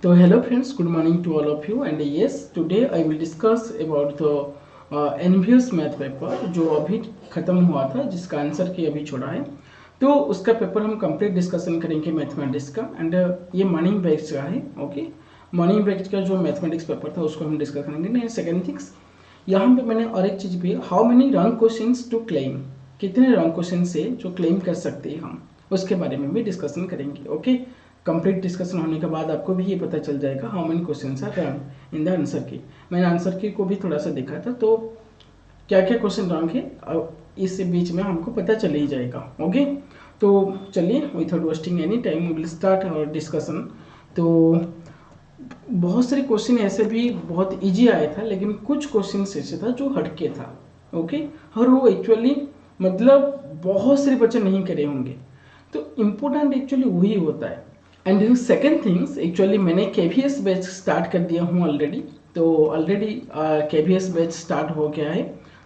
So hello friends, good morning to all of you and yes, today I will discuss about the NVS math paper जो अभी ख़त्म हुआ था, जिसका answer की अभी छोड़ा है। तो उसका पेपर हम कंप्लीट डिस्कशन करेंगे मैथमेटिक्स का एंड ये मॉर्निंग बैच का है। ओके, मॉर्निंग बैच का जो मैथमेटिक्स पेपर था उसको हम डिस्कस करेंगे। नहीं, सेकेंड थिंग्स यहाँ पे मैंने और एक चीज़ भी, how many wrong questions to claim, कितने रॉन्ग क्वेश्चन से जो क्लेम कर सकते हैं हम, उसके बारे में भी डिस्कशन करेंगे। ओके, कंप्लीट डिस्कशन होने के बाद आपको भी ये पता चल जाएगा how many questions are wrong in the answer key. मैंने आंसर की को भी थोड़ा सा देखा था, तो क्या क्या क्वेश्चन रॉन्ग है इस बीच में हमको पता चल ही जाएगा। ओके, तो चलिए without wasting any time we will start our discussion. तो बहुत सारे क्वेश्चन ऐसे भी बहुत इजी आया था, लेकिन कुछ क्वेश्चन ऐसे था जो हटके था। ओके, और वो एक्चुअली मतलब बहुत सारे बच्चे नहीं करे होंगे, तो इम्पोर्टेंट एक्चुअली वही होता है। एंड सेकेंड थिंग्स, एक्चुअली मैंने केवीएस बैच स्टार्ट कर दिया हूँ ऑलरेडी, तो ऑलरेडी केवीएस बैच स्टार्ट हो गया है।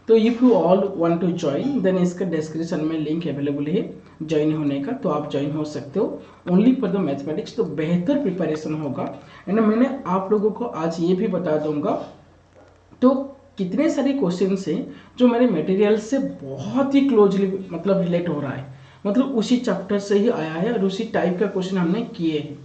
तो if you all want to join then इसका डिस्क्रिप्शन में लिंक अवेलेबल है ज्वाइन होने का, तो आप ज्वाइन हो सकते हो ओनली फॉर द मैथमेटिक्स। तो बेहतर प्रिपरेशन होगा। एंड मैंने आप लोगों को आज ये भी बता दूंगा तो कितने सारे क्वेश्चन हैं जो मेरे मटेरियल से बहुत ही क्लोजली मतलब रिलेट हो रहा है, मतलब उसी चैप्टर से ही आया है और उसी टाइप का क्वेश्चन हमने किए हैं।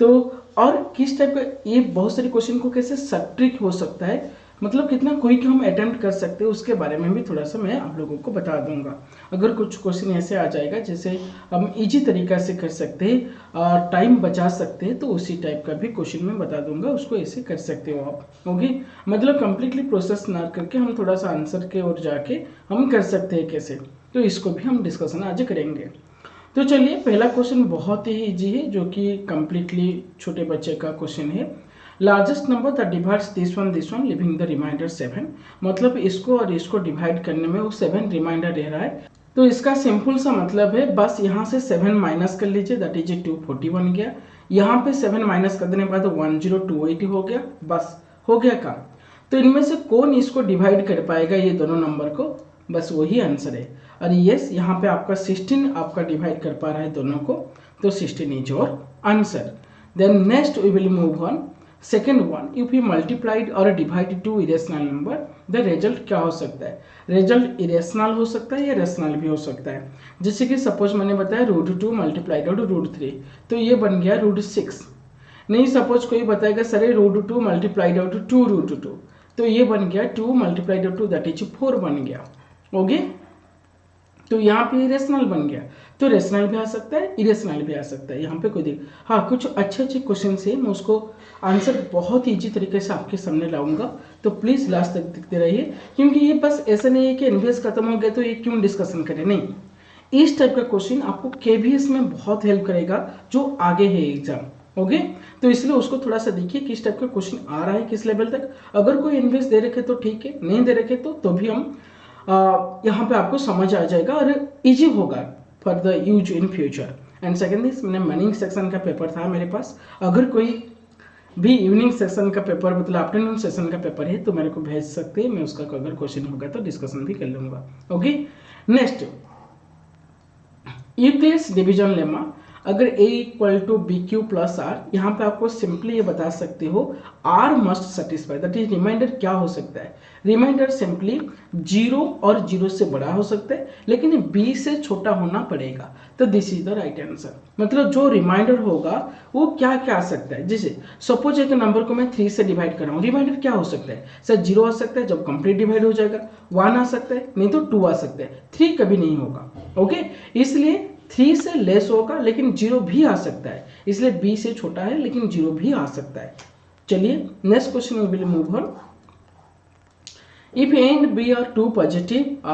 तो और किस टाइप का ये बहुत सारे क्वेश्चन को कैसे सट्रिक हो सकता है, मतलब कितना क्विक हम अटेम्प्ट कर सकते हैं, उसके बारे में भी थोड़ा सा मैं आप लोगों को बता दूंगा। अगर कुछ क्वेश्चन ऐसे आ जाएगा जैसे हम इजी तरीका से कर सकते हैं, टाइम बचा सकते हैं, तो उसी टाइप का भी क्वेश्चन मैं बता दूंगा, उसको ऐसे कर सकते हो आप। ओके, मतलब कंप्लीटली प्रोसेस ना करके हम थोड़ा सा आंसर के ओर जाके हम कर सकते हैं कैसे, तो इसको भी हम डिस्कशन आज करेंगे। तो चलिए, पहला क्वेश्चन बहुत ही इजी है, जो कि कंप्लीटली छोटे बच्चे का क्वेश्चन है। Largest number that divides this one leaving the remainder 7, मतलब इसको और इसको डिवाइड करने में वो 7 रिमाइंडर रह रहा है। तो इसका सिंपल सा मतलब है, बस यहाँ से 7 माइनस कर लीजिए, दैट इज 240 बन गया। यहाँ पे 7 माइनस कर देने के बाद 1028 हो गया, बस हो गया काम। तो इनमें से कौन इसको डिवाइड कर पाएगा ये दोनों नंबर को, बस वही आंसर है। और यस, यहाँ पे आपका 16 आपका डिवाइड कर पा रहा है दोनों को, तो 16 is your answer. Then next we will move on. Second one, if you multiplied और divide two irrational number, the result क्या हो सकता है। रिजल्ट इरेशनल हो सकता है या रेशनल भी हो सकता है। जैसे कि सपोज मैंने बताया √2 मल्टीप्लाइड और √3, तो ये बन गया √6। नहीं, सपोज कोई बताएगा सर √2 मल्टीप्लाइड आउट 2√2, तो ये बन गया 2 मल्टीप्लाइड आउट 2, दैट इज 4 बन गया। ओके, तो यहाँ पे रेशनल बन गया, तो रेशनल भी आ सकता है, इरेशनल भी आ सकता है। यहाँ पे कोई देख, हाँ कुछ अच्छे अच्छे क्वेश्चन से मैं उसको आंसर बहुत ईजी तरीके से आपके सामने लाऊंगा, तो प्लीज़ लास्ट तक देखते रहिए, क्योंकि ये बस ऐसा नहीं है कि एनवीएस खत्म हो गया तो ये क्यों डिस्कशन करें, नहीं। इस टाइप का क्वेश्चन आपको केवीएस में बहुत हेल्प करेगा जो आगे है एग्जाम। ओके, तो इसलिए उसको थोड़ा सा देखिए किस टाइप का क्वेश्चन आ रहा है, किस लेवल तक। अगर कोई एनवीएस दे रखे तो ठीक है, नहीं दे रखे तो भी हम यहाँ पे आपको समझ आ जाएगा और इजी होगा for the use in future. And second thing, मैंने मॉर्निंग सेक्शन का पेपर था मेरे पास, अगर कोई भी इवनिंग सेशन का पेपर मतलब आफ्टरनून सेशन का पेपर है तो मेरे को भेज सकते हैं, मैं उसका अगर क्वेश्चन होगा तो डिस्कशन भी कर लूँगा। Okay, next, Euclid's division lemma, अगर a equal to b q plus r, यहाँ पे आपको सिंपली ये बता सकते हो r must satisfy, that is remainder क्या हो सकता है। रिमाइंडर सिंपली 0 और 0 से बड़ा हो सकता है, लेकिन b से छोटा होना पड़ेगा, तो this is the right answer. मतलब जो रिमाइंडर होगा वो क्या क्या आ सकता है। जैसे सपोज एक नंबर को मैं 3 से डिवाइड कर रहा हूँ, रिमाइंडर क्या हो सकता है, सर 0 आ सकता है जब कंप्लीट डिवाइड हो जाएगा, 1 आ सकता है, नहीं तो 2 आ सकता है, 3 कभी नहीं होगा। ओके, इसलिए 3 से लेस होगा लेकिन 0 भी आ सकता है, इसलिए b से छोटा है लेकिन 0 भी आ सकता है। चलिए next question we will move on. If a and b are two positive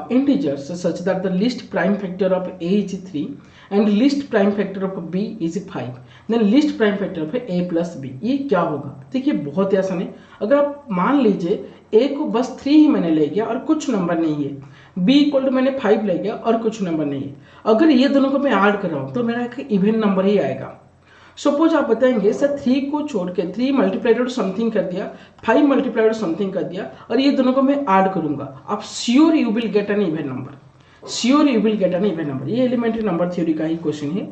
integers such that the least prime factor of a is 3 and least prime factor of b is 5, then least prime factor of a plus b, ये क्या होगा। देखिए बहुत ही आसान है। अगर आप मान लीजिए a को बस 3 ही मैंने ले गया और कुछ नंबर नहीं है, b इक्वल टू मैंने 5 ले गया और कुछ नंबर नहीं है, अगर ये दोनों को मैं ऐड कर रहा हूँ तो मेरा एक इवन नंबर ही आएगा। सपोज आप बताएंगे सर 3 को छोड़ के 3 मल्टीप्लाइड और समथिंग कर दिया, 5 मल्टीप्लाइड और समथिंग कर दिया, और ये दोनों को मैं ऐड करूंगा, आप sure you will get an even number, sure you will get an even number. ये एलिमेंट्री नंबर थ्योरी का ही क्वेश्चन है।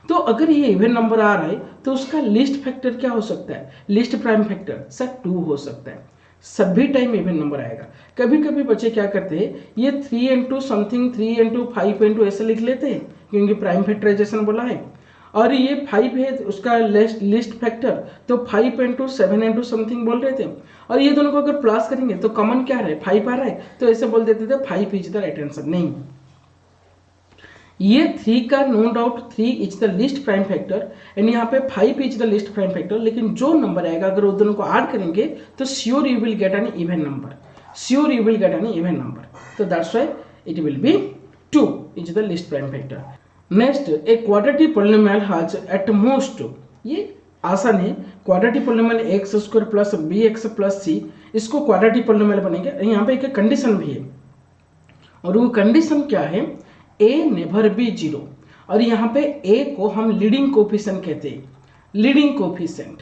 तो अगर ये इवन नंबर आ रहा है तो उसका लिस्ट फैक्टर क्या हो सकता है, लिस्ट प्राइम फैक्टर सर 2 हो सकता है। सभी टाइम इवन नंबर आएगा। कभी कभी बच्चे क्या करते हैं, ये 3 इंटू समथिंग, 3 इंटू 5 इंटू ऐसे लिख लेते हैं क्योंकि प्राइम फैक्टराइजेशन बोला है, और ये 5 है उसका लिस्ट फैक्टर, तो 5 इंटू 7 इंटू समथिंग बोल रहे थे, और ये दोनों को अगर प्लस करेंगे तो कॉमन क्या रहा है, 5 आ रहा है, तो ऐसे बोल देते थे 5 इज द राइट आंसर। नहीं, ये 3 का no doubt 3 is the least prime factor and यहाँ पे 5 is the least prime factor, लेकिन जो नंबर आएगा अगर वो दोनों को ऐड करेंगे तो sure you will get an even number, sure you will get an even number, तो that's why it will be 2 is the least prime factor. Next, a quadratic polynomial has at most, ये आसान है, quadratic polynomial x square plus b x plus c, इसको quadratic polynomial बनेगा। यहाँ पे एक condition भी है और वो कंडीशन क्या है, a नेवर बी 0, और यहाँ पे a को हम लीडिंग कोफिशिएंट कहते हैं, लीडिंग कोफिशिएंट,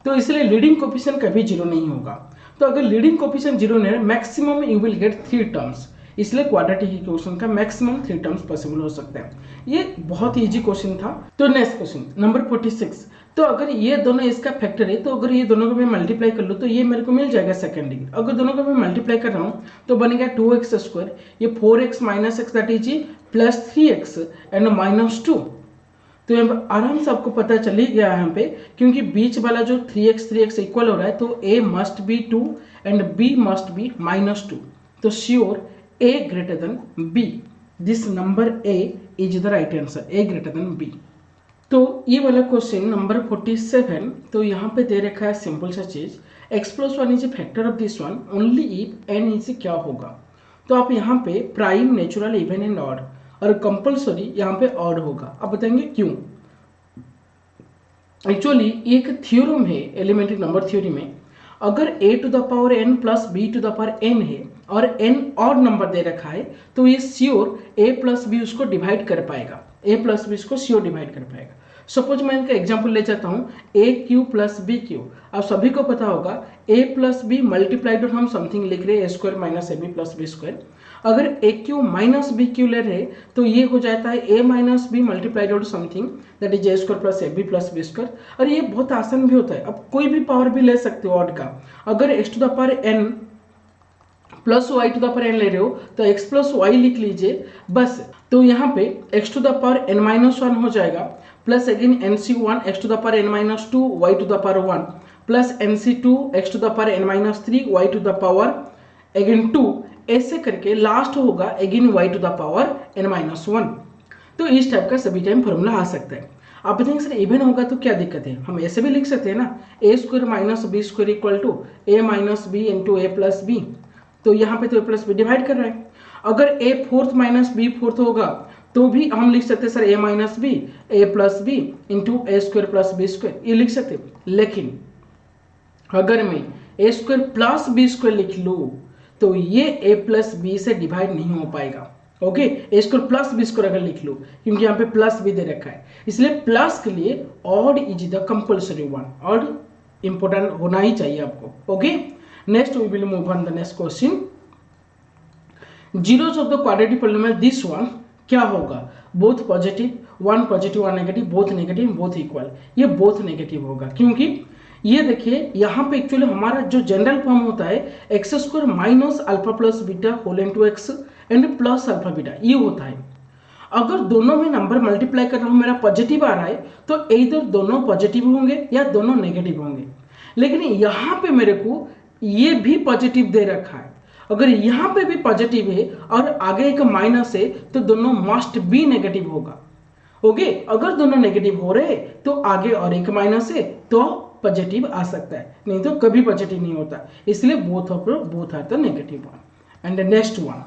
तो इसलिए लीडिंग कोफिशिएंट कभी 0 नहीं होगा। तो अगर लीडिंग कोफिशिएंट 0 नहीं है, maximum you will gate 3 terms, इसलिए क्वाड्रेटिक इक्वेशन का मैक्सिमम 3 टर्म्स पॉसिबल हो सकता है। ये बहुत ही इजी क्वेश्चन था। तो नेक्स्ट क्वेश्चन नंबर 46, तो अगर ये दोनों इसका फैक्टर है तो अगर ये दोनों को मैं मल्टीप्लाई कर लूँ तो ये मेरे को मिल जाएगा सेकंड डिग्री। अगर दोनों को मैं मल्टीप्लाई कर रहा हूँ तो बनेगा 2x स्क्वायर, ये 4x minus x that is plus 3x and minus 2। तो आराम से आपको पता चल ही गया यहाँ पे, क्योंकि बीच वाला जो 3x इक्वल हो रहा है तो a must be 2 and b must be minus 2, तो sure a greater than b, this number a is the right answer, a greater than b। तो ये वाला क्वेश्चन नंबर 47, तो यहाँ पे दे रखा है सिंपल सा चीज, x plus 1 is a factor of this one only if n is क्या होगा। तो आप यहाँ पे prime, natural, even and odd, और कंपल्सरी यहाँ पे ऑड होगा। आप बताएंगे क्यों? एक्चुअली एक थ्योरम है एलिमेंट्री नंबर थ्योरी में, अगर a to the power n plus b to the power n है और n ऑड नंबर दे रखा है तो ये श्योर a प्लस b उसको डिवाइड कर पाएगा, a प्लस b इसको श्योर डिवाइड कर पाएगा। सपोज मैं इनका एग्जांपल ले जाता हूँ a q plus b q, आप सभी को पता होगा a प्लस बी मल्टीप्लाइड हम समथिंग लिख रहे हैं a square minus a b plus b square, अगर a q minus b q ले रहे तो ये हो जाता है a minus B multiplied out something that is a square plus a b plus b square. और ये बहुत आसान भी होता है, अब कोई भी पावर भी ले सकते हो ऑड का, अगर x to the power n plus y to the power n ले रहे हो तो x प्लस वाई लिख लीजिए बस। तो यहाँ पे x to the power n minus 1 हो जाएगा, plus again nc1 x to the power n minus 2 y to the power 1 plus nc2 x to the power n minus 3 y to the power again 2, ऐसे करके last होगा again y to the power n minus 1। तो इस type का सभी time formula आ सकता है। आप बताएंगे सर इवन होगा तो क्या दिक्कत है, हम ऐसे भी लिख सकते हैं ना, a square minus b square equal to a minus b into a plus b, तो यहाँ पे तो ए प्लस बी डिवाइड कर रहा है। अगर a fourth minus b fourth होगा तो भी हम लिख सकते हैं sir a minus b a plus b into a square plus b square, ये लिख सकते हैं। लेकिन अगर मैं a square plus b square लिख लूँ तो ये a प्लस बी से डिवाइड नहीं हो पाएगा। Okay, a square plus b square अगर लिख लूँ, क्योंकि यहाँ पे प्लस भी दे रखा है, इसलिए प्लस के लिए odd is the compulsory one, odd important होना ही चाहिए आपको। Okay, next we will move on the next question. Zeros of the quadratic polynomial this one क्या होगा, both positive, one positive one negative, both negative both equal, ये both negative होगा, क्योंकि ये देखिए यहाँ पे एक्चुअली हमारा जो जनरल फॉर्म होता है x square minus alpha plus beta whole into x and plus alpha beta, ये होता है। अगर दोनों में नंबर मल्टीप्लाई कर रहा हूँ मेरा पॉजिटिव आ रहा है तो इधर दोनों पॉजिटिव होंगे या दोनों नेगेटिव होंगे, लेकिन यहाँ पे मेरे को ये भी पॉजिटिव दे रखा है, अगर यहाँ पे भी पॉजिटिव है और आगे एक माइनस है तो दोनों मस्ट बी नेगेटिव होगा। ओके, अगर दोनों नेगेटिव हो रहे तो आगे और एक माइनस है तो पॉजिटिव आ सकता है, नहीं तो कभी पॉजिटिव नहीं होता, इसलिए both are the negative one. And next one,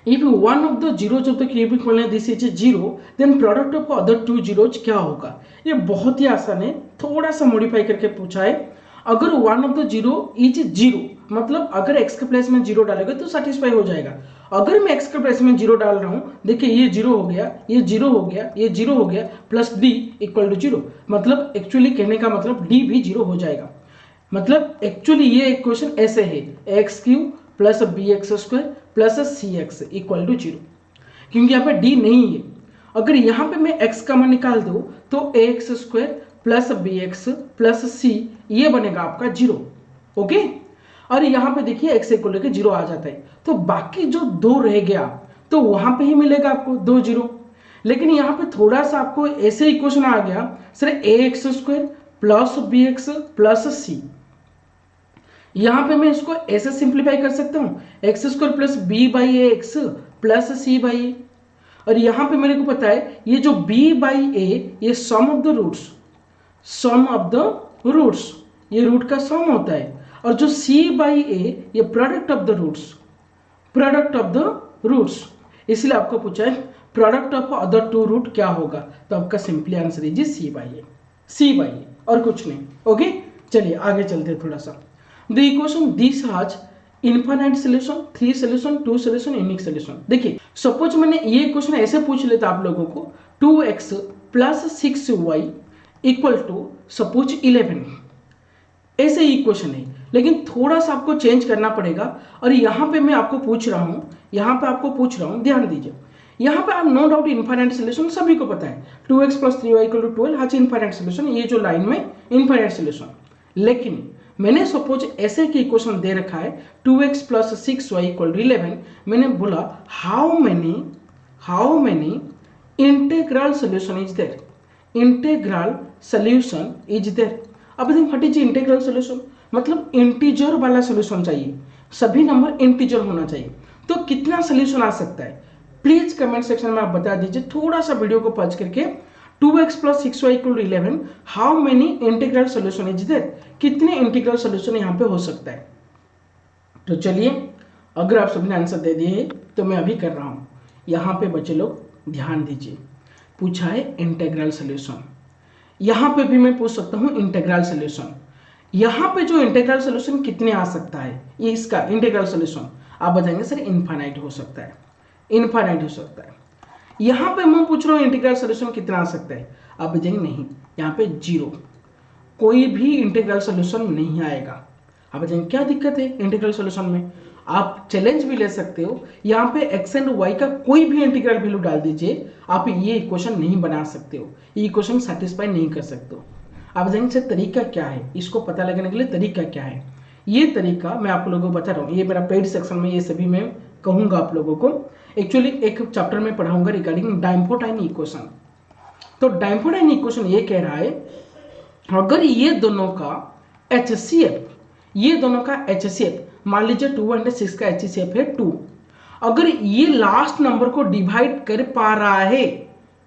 if one of the zeros of the cubic polynomial this is a zero then product of other two zeros क्या होगा। ये बहुत ही आसान है, थोड़ा सा मॉडिफाई करके पूछा है। अगर one of the zero is zero, मतलब अगर x के प्लेस में जीरो डालोगे तो सेटिस्फाई हो जाएगा। अगर मैं x के प्लेस में जीरो डाल रहा हूँ, देखिए ये जीरो हो गया, ये जीरो हो गया, ये जीरो हो गया, plus d equal to zero, मतलब एक्चुअली कहने का मतलब d भी जीरो हो जाएगा। मतलब एक्चुअली ये इक्वेशन ऐसे है x cube plus b x square plus c x equal to zero, क्योंकि यहाँ पे d नहीं है। अगर यहाँ पे मैं x का मान निकाल दूं तो ax² plus bx plus c ये बनेगा आपका 0। ओके, और यहाँ पे देखिए x को लेकर 0 आ जाता है, तो बाकी जो 2 रह गया तो वहां पे ही मिलेगा आपको 2 0। लेकिन यहाँ पे थोड़ा सा आपको ऐसे इक्वेशन आ गया sir ax² plus bx plus c। यहाँ पे मैं इसको ऐसे सिंप्लीफाई कर सकता हूँ x² plus b by a x plus c by a, और यहाँ पे मेरे को पता है ये जो b बाई ए ये sum of the roots, sum of the roots, ये रूट का सम होता है, और जो c बाई ए ये product of the roots, product of the roots, इसलिए आपको पूछा है product of other two root क्या होगा, तो आपका सिंपली आंसर है जी c by a, c by a और कुछ नहीं। ओके, चलिए आगे चलते हैं थोड़ा सा। The equation this has infinite solution, 3 solution, 2 solution, unique solution. देखिए सपोज मैंने ये क्वेश्चन ऐसे पूछ लेता आप लोगों को 2x plus 6y equal to suppose 11, ऐसे ही इक्वेशन है, लेकिन थोड़ा सा आपको चेंज करना पड़ेगा। और यहाँ पे मैं आपको पूछ रहा हूँ, यहाँ पे आपको पूछ रहा हूँ, ध्यान दीजिए, यहाँ पे आप नो डाउट इनफाइनाइट सॉल्यूशन सभी को पता है, 2x plus 3y equal to 12 has infinite solution, ये जो लाइन में इनफाइनाइट सॉल्यूशन। लेकिन मैंने सपोज ऐसे की इक्वेशन दे रखा है 2x plus 6y equal to 11, मैंने बोला how many integral solution is there, integral solution is there. अब देखिए व्हाट इज इंटीग्रल सॉल्यूशन, मतलब इंटीजर वाला सॉल्यूशन चाहिए, सभी नंबर इंटीजर होना चाहिए। तो कितना सॉल्यूशन आ सकता है प्लीज कमेंट सेक्शन में आप बता दीजिए, थोड़ा सा वीडियो को पॉज करके। 2x plus 6y equal to 11, how many integral solution is there, कितने इंटीग्रल सॉल्यूशन यहाँ पे हो सकता है। तो चलिए अगर आप सभी ने आंसर दे दिए तो मैं अभी कर रहा हूँ, यहाँ पे बच्चे लोग ध्यान दीजिए, पूछा है इंटीग्रल सॉल्यूशन, यहाँ पे भी मैं पूछ सकता हूँ इंटीग्रल सॉल्यूशन। यहाँ पे जो इंटीग्रल सॉल्यूशन कितने आ सकता है, ये इसका इंटीग्रल सॉल्यूशन आप बताएंगे सर इनफाइनाइट हो सकता है, इनफाइनाइट हो सकता है। यहाँ पे मैं पूछ रहा हूँ इंटीग्रल सॉल्यूशन कितना आ सकता है, आप बताएंगे नहीं, यहाँ पे 0, कोई भी इंटीग्रल सॉल्यूशन नहीं आएगा। आप बताएंगे क्या दिक्कत है इंटीग्रल सॉल्यूशन में, आप चैलेंज भी ले सकते हो, यहाँ पे x एंड y का कोई भी इंटीग्रल वैल्यू डाल दीजिए, आप ये इक्वेशन नहीं बना सकते हो, ये इक्वेशन सेटिस्फाई नहीं कर सकते हो। आप बताएंगे सर तरीका क्या है, इसको पता लगाने के लिए तरीका क्या है। ये तरीका मैं आप लोगों को बता रहा हूँ, ये मेरा पेड सेक्शन में ये सभी मैं कहूँगा आप लोगों को। एक्चुअली एक चैप्टर में पढ़ाऊंगा रिगार्डिंग डायम्फोटाइन इक्वेशन। तो डायम्फोटाइन इक्वेशन ये कह रहा है अगर ये दोनों का HCF, ये दोनों का HCF, मान लीजिए 2 और 6 का HCF है 2, अगर ये लास्ट नंबर को डिवाइड कर पा रहा है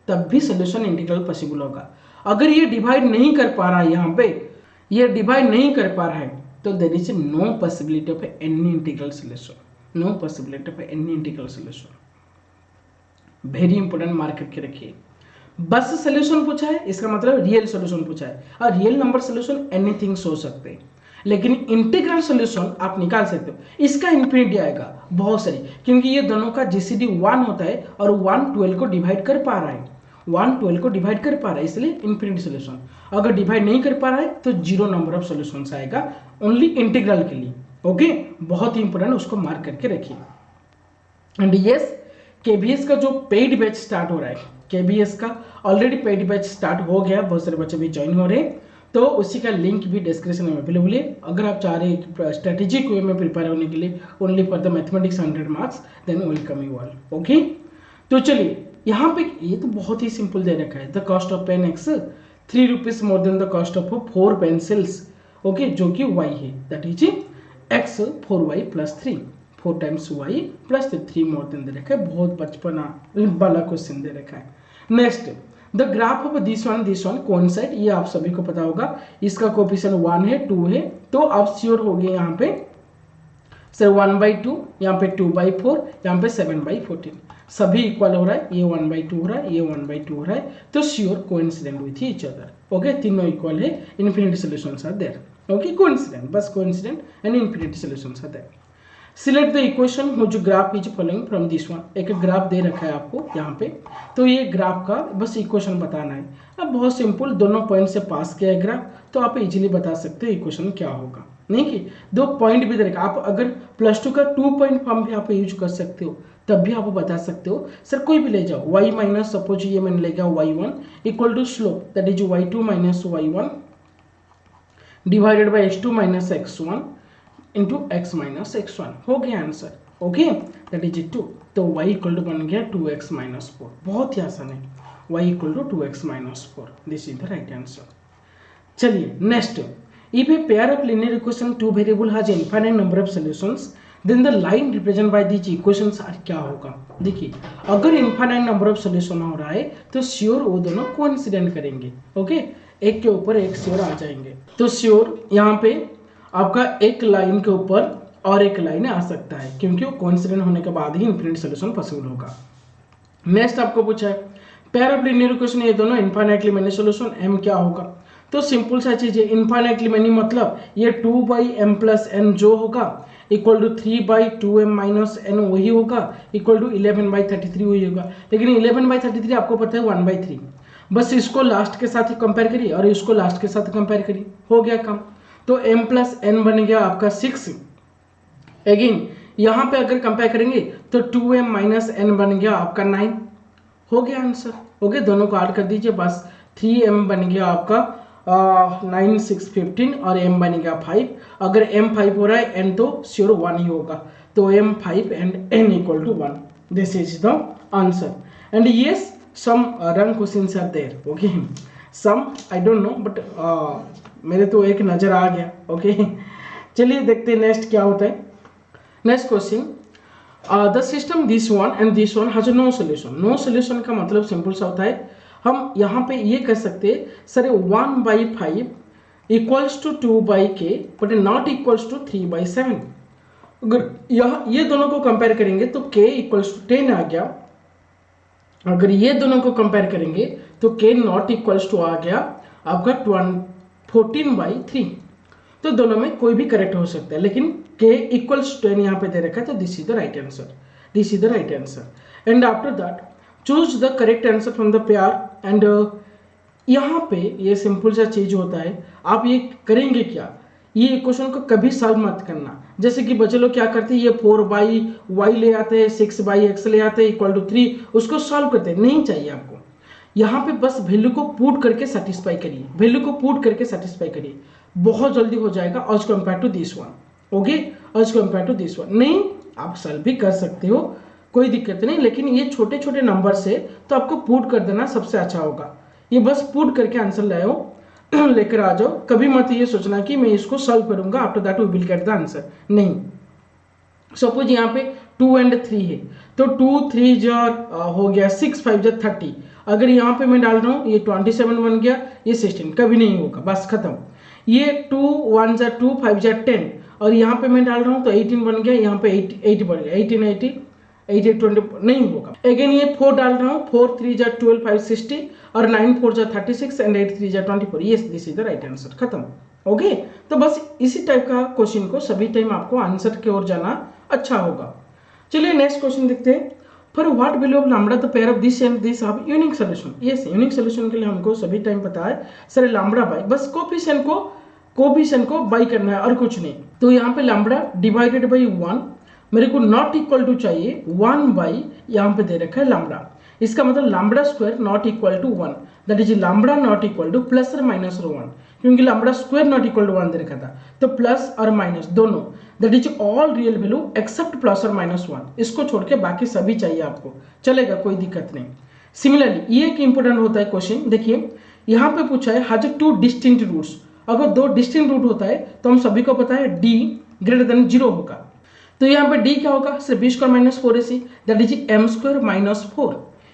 तब भी सोल्यूशन इंटीग्रल पॉसिबल होगा। अगर ये डिवाइड नहीं कर पा रहा है, यहाँ पे ये डिवाइड नहीं कर पा रहा है, तो there is no possibility of any integral solution, no possibility of any integral solution. Very important mark करके रखिए। बस सॉल्यूशन पूछा है इसका मतलब रियल सॉल्यूशन पूछा है, और रियल नंबर सॉल्यूशन एनीथिंग हो सकते हैं, लेकिन इंटीग्रल सॉल्यूशन आप निकाल सकते हो। इसका इंफिनिटी आएगा बहुत सारी, क्योंकि ये दोनों का जीसीडी 1 होता है और 1 12 को डिवाइड कर पा रहा है, 1 12 को डिवाइड कर पा रहा है, इसलिए इंफिनिटी सॉल्यूशन। अगर डिवाइड नहीं कर पा रहा है तो 0 नंबर ऑफ सॉल्यूशंस आएगा ओनली इंटीग्रल के लिए। ओके, बहुत ही इंपॉर्टेंट, उसको मार्क करके रखिए। एंड यस, केबीएस का जो पेड बैच स्टार्ट हो रहा है, केबीएस का ऑलरेडी पेड बैच स्टार्ट हो गया, बहुत सारे बच्चे भी ज्वाइन हो रहे हैं, तो उसी का लिंक भी डिस्क्रिप्शन में अवेलेबल है। अगर आप चाह रहे हैं स्ट्रेटेजिक वे में प्रिपेयर होने के लिए only for the mathematics 100 marks, than welcome you all. Okay, तो चलिए यहाँ पे ये तो बहुत ही सिंपल दे रखा है, the cost of pen x 3 rupees more than the cost of 4 pencils. Okay, जो कि y है, that is x 4y plus 3, 4 times y plus 3 more than दे रखा है, बहुत बचपना वाला क्वेश्चन दे रखा है। Next, the graph of this one coincide, ये आप सभी को पता होगा, इसका कोएफिशिएंट 1 है 2 है, तो आप श्योर हो गए यहाँ पे सर 1/2, यहाँ पे 2/4, यहाँ पे 7/14, सभी इक्वल हो रहा है, ये 1/2 हो रहा है, ये 1/2 हो रहा है, तो sure coincident with each other. Okay, तीनों इक्वल है, infinity solutions are there. Okay, coincident, बस coincident and infinity solutions are there. Select the equation which graph is following from this one. एक ग्राफ दे रखा है आपको यहाँ पे, तो ये ग्राफ का बस इक्वेशन बताना है। अब बहुत सिंपल, दोनों पॉइंट से पास किया है ग्राफ, तो आप इजीली बता सकते हो इक्वेशन क्या होगा। नहीं कि 2 पॉइंट भी दे रखा, आप अगर +2 का 2 पॉइंट फॉर्म भी आप यूज कर सकते हो, तब भी आप बता सकते हो सर कोई भी ले जाओ, y माइनस सपोज ये मैंने ले गया y1 equal to slope that is y2 minus y1 divided by x2 minus x1 into x minus x1, हो गया आंसर। ओके, दैट इज 2, तो y इक्वल टू बन गया 2x माइनस 4, बहुत ही आसान है, y equal to 2x minus 4, this is the right answer. चलिए next, if a pair of linear equation two variable has infinite number of solutions then the line represent by these equations are, क्या होगा। देखिए अगर infinite number of solution हो रहा है तो sure वो दोनों कोइंसिडेंट करेंगे। ओके, एक के ऊपर एक श्योर आ जाएंगे, तो श्योर यहाँ पे आपका एक लाइन के ऊपर और एक लाइन आ सकता है, क्योंकि वो कोइंसिडेंट होने के बाद ही इनफिनिट सॉल्यूशन पॉसिबल होगा। नेक्स्ट आपको पूछा है पेयर ऑफ लीनियर इक्वेशन, ये दोनों इनफाइनाइटली मेनी सॉल्यूशन, m क्या होगा। तो सिंपल सा चीज है, इनफाइनाइटली मेनी मतलब ये 2/m+n जो होगा equal to 3/2m minus n वही होगा, इक्वल टू 11/33 वही होगा। लेकिन 11/33 आपको पता है 1/3, बस इसको लास्ट के साथ ही कंपेयर करिए और इसको लास्ट के साथ कंपेयर करिए, हो गया काम। तो m+n बन गया आपका 6। अगेन यहाँ पे अगर कंपेयर करेंगे तो 2m माइनस n बन गया आपका 9, हो गया आंसर। ओके, दोनों को ऐड कर दीजिए, बस 3m बन गया आपका 9 6 15 और m बन गया 5। अगर m 5 हो रहा है n तो श्योर 1 ही होगा, तो m 5 and n equal to 1, this is the answer. And yes some wrong questions are there, okay, some I don't know but मेरे तो एक नजर आ गया। ओके, चलिए देखते हैं नेक्स्ट क्या होता है। Next question, the system this one and this one has no solution. No solution का मतलब सिंपल सा होता है, हम यहाँ पे ये कह सकते हैं sir 1/5 equals to 2/k but not equals to 3/7। अगर यह ये दोनों को कंपेयर करेंगे तो k इक्वल्स टू 10 आ गया, अगर ये दोनों को कंपेयर करेंगे तो k नॉट इक्वल्स टू आ गया आपका 14/3। तो दोनों में कोई भी करेक्ट हो सकता है, लेकिन k इक्वल्स 10 यहाँ पे दे रखा है, तो this is the right answer, this is the right answer. And after that choose the correct answer from the pair. And यहाँ पे ये सिंपल सा चीज होता है, आप ये करेंगे क्या, ये इक्वेशन को कभी सॉल्व मत करना। जैसे कि बच्चे लोग क्या करते हैं, ये 4/y ले आते हैं, 6/x ले आते हैं इक्वल टू 3, उसको सॉल्व करते हैं, नहीं चाहिए आपको। यहाँ पे बस वैल्यू को पुट करके सेटिस्फाई करिए, वैल्यू को पुट करके सेटिस्फाई करिए, बहुत जल्दी हो जाएगा as compare to this one. Okay, as compare to this one, नहीं आप सॉल्व भी कर सकते हो, कोई दिक्कत नहीं, लेकिन ये छोटे छोटे नंबर से तो आपको पुट कर देना सबसे अच्छा होगा। ये बस पुट करके आंसर लाओ, लेकर आ जाओ, कभी मत ये सोचना कि मैं इसको सॉल्व करूंगा after that we will get the answer, नहीं। सपोज यहाँ पे 2 एंड 3 है, तो 2 3 जा हो गया 6 5 जा 30, अगर यहाँ पे मैं डाल रहा हूँ ये 27 बन गया, ये 16, कभी नहीं होगा, बस खत्म। ये 2 1 जा 2 5 जा 10 और यहाँ पे मैं डाल रहा हूँ तो 18 बन गया, यहाँ पे 8 बन गया, 18 80 8 20 नहीं होगा। अगेन ये 4 डाल रहा हूँ, 4 3 जा 12 5 60 और 9 4 जा 36 एंड 8 3 जा 24, yes this is the right answer, खत्म। ओके, तो बस इसी टाइप का क्वेश्चन को सभी टाइम आपको आंसर की ओर जाना अच्छा होगा। चलिए नेक्स्ट क्वेश्चन देखते हैं। For what value of lambda the pair of this and this have unique solution. Yes, unique solution के लिए हमको सभी टाइम पता है सर लैम्बडा बाई, बस कोफिशिएंट को बाई करना है और कुछ नहीं। तो यहाँ पे लैम्बडा डिवाइडेड बाई 1, मेरे को नॉट इक्वल टू चाहिए 1 बाई यहाँ पे दे रखा है लैम्बडा, इसका मतलब lambda square not equal to 1, that is lambda not equal to plus और माइनस रो 1, क्योंकि lambda square not equal to 1 दे रखा था, तो प्लस और माइनस दोनों, that is all real value except plus और माइनस 1, इसको छोड़ के बाकी सभी चाहिए आपको, चलेगा, कोई दिक्कत नहीं। सिमिलरली ये एक इंपॉर्टेंट होता है क्वेश्चन, देखिए यहाँ पे पूछा है हैज 2 डिस्टिंक्ट रूट्स। अगर 2 डिस्टिंक्ट रूट होता है तो हम सभी को पता है d ग्रेटर देन 0 होगा, तो यहाँ पे d क्या होगा, सिर्फ b square minus 4ac, that is m square minus 4,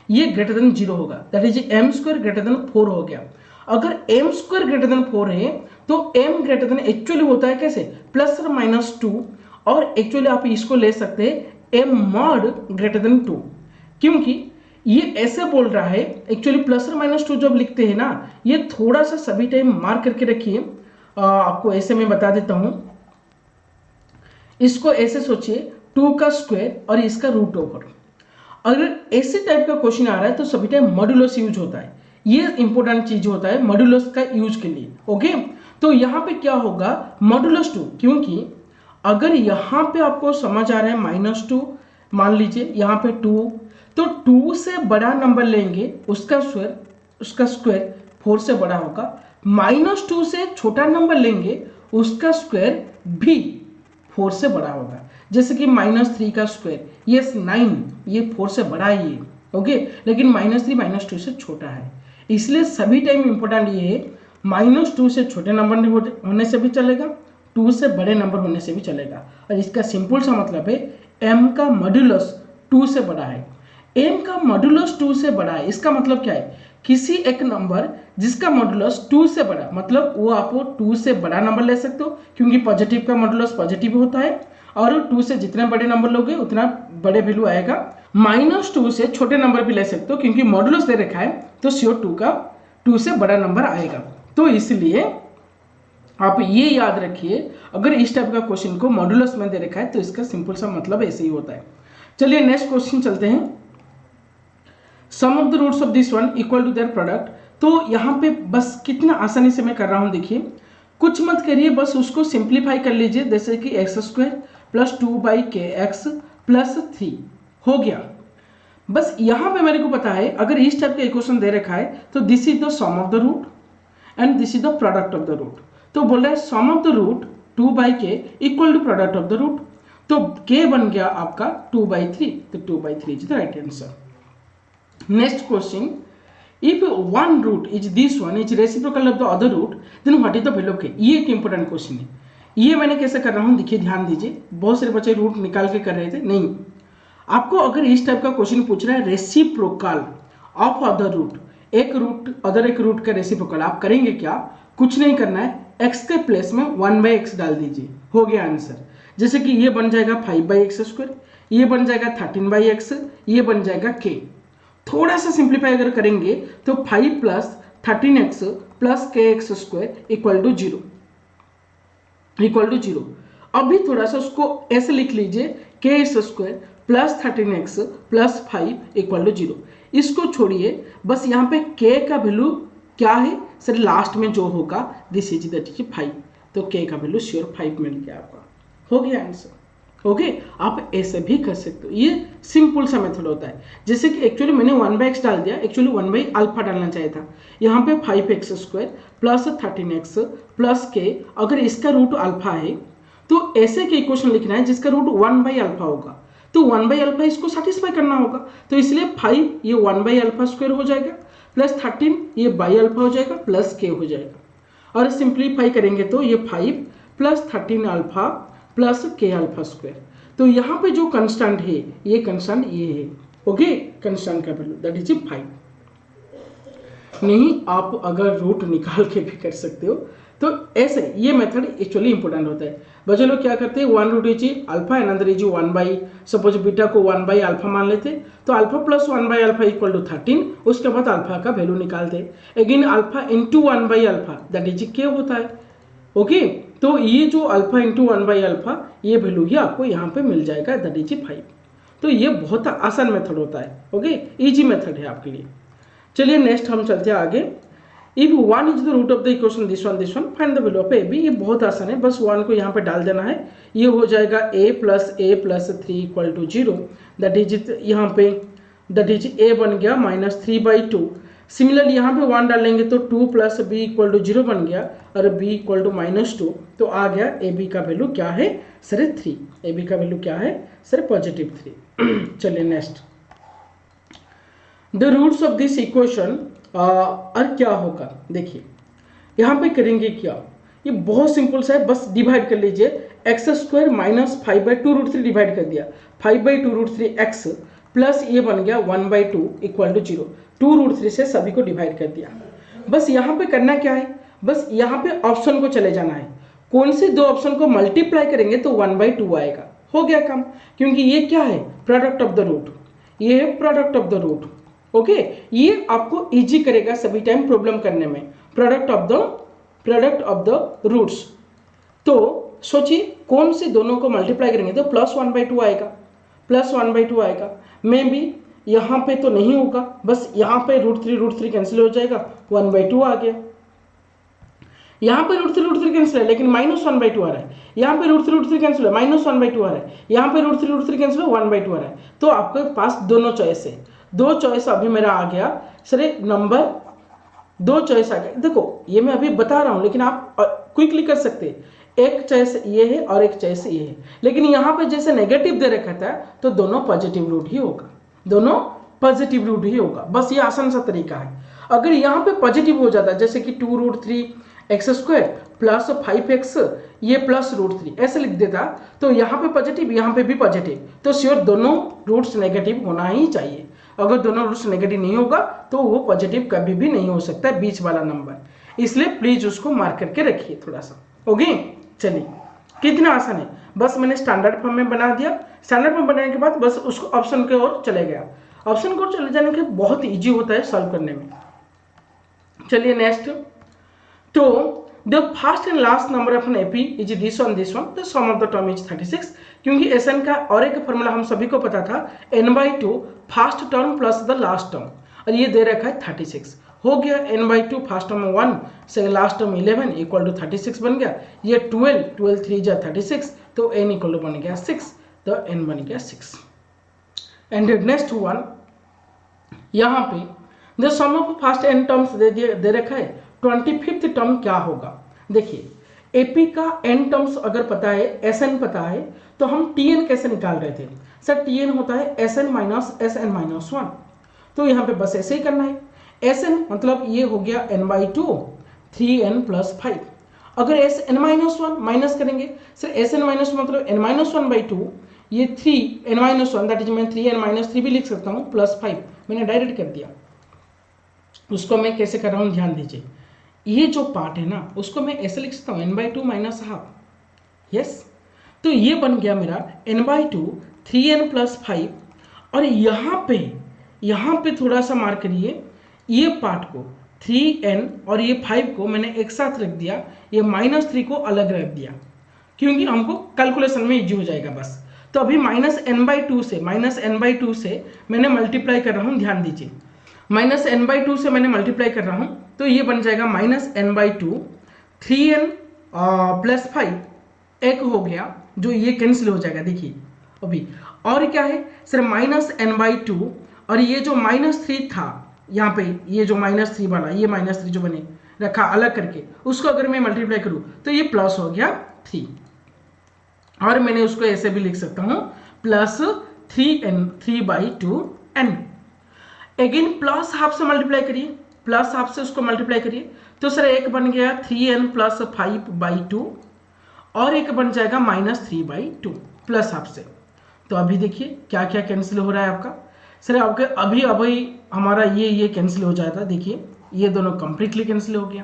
ये ग्रेटर देन 0 होगा, that is m square greater than 4 हो गया। अगर m स्क्वायर ग्रेटर देन 4 है तो m ग्रेटर देन एक्चुअली होता है कैसे, प्लस और माइनस 2, और एक्चुअली आप इसको ले सकते हैं m मॉड ग्रेटर देन 2, क्योंकि ये ऐसे बोल रहा है, एक्चुअली प्लस और माइनस 2 जब लिखते हैं ना, ये थोड़ा सा सभी टाइम मार्क करके रखिए, आपको ऐसे मैं बता देता हूं, इसको ऐसे सोचिए 2 का स्क्वायर और इसका रूट ओवर। अगर ऐसे टाइप का क्वेश्चन आ रहा है तो सभी टाइम मॉड्यूलस यूज होता है, ये इंपॉर्टेंट चीज होता है मॉड्यूलस का यूज के लिए। ओके, तो यहाँ पे क्या होगा मॉड्यूलस 2, क्योंकि अगर यहाँ पे आपको समझ आ रहा है -2 मान लीजिए यहाँ पे 2, तो 2 से बड़ा नंबर लेंगे उसका स्क्वायर 4 से बड़ा होगा, -2 से छोटा नंबर लेंगे उसका स्क्वायर भी 4 से बड़ा होगा। जैसे कि -3 का स्क्वायर, ये 9, ये 4 से बड़ा ही है, ओके, लेकिन -3 -2 से छोटा है। इसलिए सभी टाइम इंपॉर्टेंट ये है, -2 से छोटे नंबर होने से भी चलेगा, 2 से बड़े नंबर होने से भी चलेगा। और इसका सिंपल सा मतलब है m का मॉड्यूलस 2 से बड़ा है। m का मॉड्यूलस 2 से बड़ा है, इसका मतलब क्या है, किसी एक नंबर जिसका मॉड्यूलस 2 से बड़ा, मतलब वो आप 2 से बड़ा नंबर ले सकते हो, क्योंकि पॉजिटिव का मॉड्यूलस पॉजिटिव होता है, और 2 से जितने बड़े नंबर लोगे उतना बड़े वैल्यू आएगा। -2 से छोटे नंबर भी ले सकते हो, क्योंकि मॉड्यूलस दे रखा है तो श्योर 2 से बड़ा नंबर आएगा। तो इसलिए आप ये याद रखिए, अगर इस टाइप का क्वेश्चन को मॉड्यूलस में दे रखा है तो इसका सिंपल सा मतलब ऐसे ही होता है। चलिए नेक्स्ट क्वेश्चन चलते हैं। Sum of the roots of this one equal to their product. तो यहाँ पे बस कितना आसानी से मैं कर रहा हूँ, देखिए, कुछ मत करिए, बस उसको सिंप्लीफाई कर लीजिए। जैसे कि x² + 2/kx + 3 हो गया। बस यहाँ पे मेरे को पता है, अगर इस टाइप का इक्वेशन दे रखा है तो this is the sum of the root and this is the product of the root. तो बोल रहा है sum of the root 2/k equal to product of the root, तो k बन गया आपका 2/3, तो 2/3 is the right answer. Next question, if one root is this one is reciprocal of the other root then what is the value of k। ये एक important question है। ये मैंने कैसे कर रहा हूँ, देखिए ध्यान दीजिए, बहुत सारे बच्चे रूट निकाल के कर रहे थे, नहीं, आपको अगर इस टाइप का क्वेश्चन पूछ रहा है रेसिप्रोकल ऑफ अदर रूट, एक रूट अदर एक रूट का रेसिप्रोकल, आप करेंगे क्या, कुछ नहीं करना है, x के प्लेस में 1/x डाल दीजिए, हो गया आंसर। जैसे कि ये बन जाएगा 5/x², ये बन जाएगा 13/x, ये बन जाएगा k। थोड़ा सा सिंप्लीफाई अगर करेंगे तो 5 + 13x + kx² = 0। अभी थोड़ा सा उसको ऐसे लिख लीजिए, k² + 13x + 5 = 0। इसको छोड़िए, बस यहाँ पे k का वैल्यू क्या है सर, लास्ट में जो होगा दिस इज दैट इज 5, तो k का वैल्यू श्योर 5 मिल गया आपका, हो गया आंसर। ओके, आप ऐसे भी कर सकते हो, ये सिंपल सा मेथड होता है। जैसे कि एक्चुअली मैंने 1/x डाल दिया, एक्चुअली 1/α डालना चाहिए था। यहाँ पे 5x² + 13x + k, अगर इसका रूट अल्फा है तो ऐसे के इक्वेशन लिखना है जिसका रूट 1/α होगा, तो 1/α इसको सेटिस्फाई करना होगा, तो इसलिए 5 ये 1/α² हो जाएगा, + 13 ये बाई-α हो जाएगा, + k हो जाएगा। और सिंप्लीफाई करेंगे तो ये 5 + 13α + kα²। तो यहाँ पे जो कंस्टेंट है, ये कंस्टेंट ये है, ओके, कंस्टेंट का वैल्यू दैट इज 5। नहीं, आप अगर रूट निकाल के भी कर सकते हो, तो ऐसे ये मेथड एक्चुअली इंपॉर्टेंट होता है। बच्चे लोग क्या करते हैं, 1 root is alpha and another is 1/, suppose beta को 1/α मान लेते, तो अल्फा + 1/α = 13, उसके बाद अल्फा का वैल्यू निकालते, again alpha × 1/α that is k होता है, ओके। तो ये जो अल्फा × 1/α, ये वैल्यू ही आपको यहाँ पे मिल जाएगा, दैट इज 5। तो ये बहुत आसान मेथड होता है, ओके, इजी मेथड है आपके लिए। चलिए नेक्स्ट हम चलते हैं आगे। If 1 is the root of the equation this one find the value of a b। ये बहुत आसान है, बस 1 को यहाँ पे डाल देना है, ये हो जाएगा a + 3 = 0, दैट इज यहाँ पे दैट इज a बन गया -3/2। सिमिलरली यहाँ पे 1 डालेंगे तो 2 + b = 0 बन गया, और b = -2, तो आ गया a b का वैल्यू क्या है सर 3, a b का वैल्यू क्या है सर +3। चलिए next, the roots of this equation और क्या होगा, देखिए यहाँ पे करेंगे क्या, ये बहुत सिंपल सा है, बस डिवाइड कर लीजिए, x² - 5/2√3 डिवाइड कर दिया, 5/2√3x प्लस ये बन गया 1/2 = 0, 2√3 से सभी को डिवाइड कर दिया। बस यहाँ पे करना क्या है, बस यहाँ पे ऑप्शन को चले जाना है, कौन से दो ऑप्शन को मल्टीप्लाई करेंगे तो 1/2 आएगा, हो गया काम, क्योंकि ये क्या है प्रोडक्ट ऑफ द रूट, ये है product of the root, okay. ये आपको इजी करेगा सभी टाइम प्रॉब्लम करने में, प्रोडक्ट ऑफ द रूट्स। तो सोचिए कौन से दोनों को मल्टीप्लाई करेंगे तो +1/2 आएगा, +1/2 आएगा। मे बी यहाँ पे तो नहीं होगा, बस यहाँ पे √3 कैंसिल हो जाएगा, 1/2 आ गया। यहाँ पे √3 कैंसिल है लेकिन -1/2 आ रहा है, यहाँ पे √3 कैंसिल है -1/2 आ रहा है, यहाँ पे √3 कैंसिल है 1/2 आ रहा है। तो आपके पास दोनों चॉइस है, दो चॉइस अभी मेरा आ गया सर, नंबर दो चॉइस आ गया। देखो ये मैं अभी बता रहा हूँ लेकिन आप क्विकली कर सकते हैं, एक चॉइस ये है और एक चॉइस ये है, लेकिन यहाँ पे जैसे नेगेटिव दे रखा था तो दोनों पॉजिटिव रूट ही होगा, दोनों पॉजिटिव रूट ही होगा, बस ये आसान सा तरीका है। अगर यहाँ पे पॉजिटिव हो जाता जैसे कि 2√3x² प्लस 5x ये प्लस √3 ऐसे लिख देता तो यहाँ पे पॉजिटिव यहाँ पे भी पॉजिटिव, तो श्योर दोनों रूट्स नेगेटिव होना ही चाहिए। अगर दोनों रूट्स नेगेटिव नहीं होगा तो वो पॉजिटिव कभी भी नहीं हो सकता बीच वाला नंबर, इसलिए प्लीज उसको मार्क करके रखिए थोड़ा सा। ओके चलिए, कितना आसान है, बस मैंने स्टैंडर्ड फॉर्म में बना दिया, स्टैंडर्ड फॉर्म बनाने के बाद बस उसको ऑप्शन के ओर चले गया, ऑप्शन की ओर चले जाने के बहुत इजी होता है सॉल्व करने में। चलिए नेक्स्ट, तो the first and last number of an AP is this one, the sum of the term is 36, क्योंकि एसएन का और एक फॉर्मूला हम सभी को पता था n/2 first term plus the last term, और ये दे रखा है 36, हो गया n/2 फर्स्ट टर्म 1 से लास्ट टर्म 11 इक्वल टू 36 बन गया, ये 12 3 जा 36 तो n इक्वल टू बन गया 6, तो n बन गया 6। एंड नेक्स्ट वन, यहाँ पे the sum of first n terms दे रखा है, 25th टर्म क्या होगा। देखिए एपी का n टर्म्स अगर पता है, एसएन पता है, तो हम टीएन कैसे निकाल रहे थे सर, टीएन होता है एसएन माइनस एसएन माइनस 1, तो यहाँ पे बस ऐसे ही करना है। एसएन मतलब ये हो गया n/2 3n + 5, अगर n-1 माइनस करेंगे सर, Sn- मतलब n-1/2, ये 3n-1 दैट इज मैं 3n-3 भी लिख सकता हूँ प्लस 5, मैंने डायरेक्ट कर दिया। उसको मैं कैसे कर रहा हूँ ध्यान दीजिए, ये जो पार्ट है ना उसको मैं ऐसे लिख सकता हूँ n/2 - ½ यस, तो ये बन गया मेरा n/2 3n + 5, और यहाँ पे थोड़ा सा मार्क करिए, ये पार्ट को 3n और ये 5 को मैंने एक साथ रख दिया, ये -3 को अलग रख दिया, क्योंकि हमको कैलकुलेशन में इजी हो जाएगा बस। तो अभी -n/2 से मैंने मल्टीप्लाई कर रहा हूँ, ध्यान दीजिए -n/2 से मैंने मल्टीप्लाई कर रहा हूँ, तो ये बन जाएगा -n/2 3n + 5, एक हो गया जो ये कैंसिल हो जाएगा, देखिए अभी, और क्या है सर -n/2, और ये जो -3 था यहाँ पे, ये जो -3 वाला, ये -3 जो बने रखा अलग करके, उसको अगर मैं मल्टीप्लाई करूँ तो ये प्लस हो गया 3, और मैंने उसको ऐसे भी लिख सकता हूँ +3n 3/2n। Again plus half से मल्टीप्लाई करिए, प्लस हाफ से उसको मल्टीप्लाई करिए, तो सर एक बन गया 3n + 5/2, और एक बन जाएगा -3/2 प्लस हाफ से। तो अभी देखिए क्या क्या कैंसिल हो रहा है आपका सर, आपके अभी हमारा ये कैंसिल हो जाता, देखिए ये दोनों कंप्लीटली कैंसिल हो गया,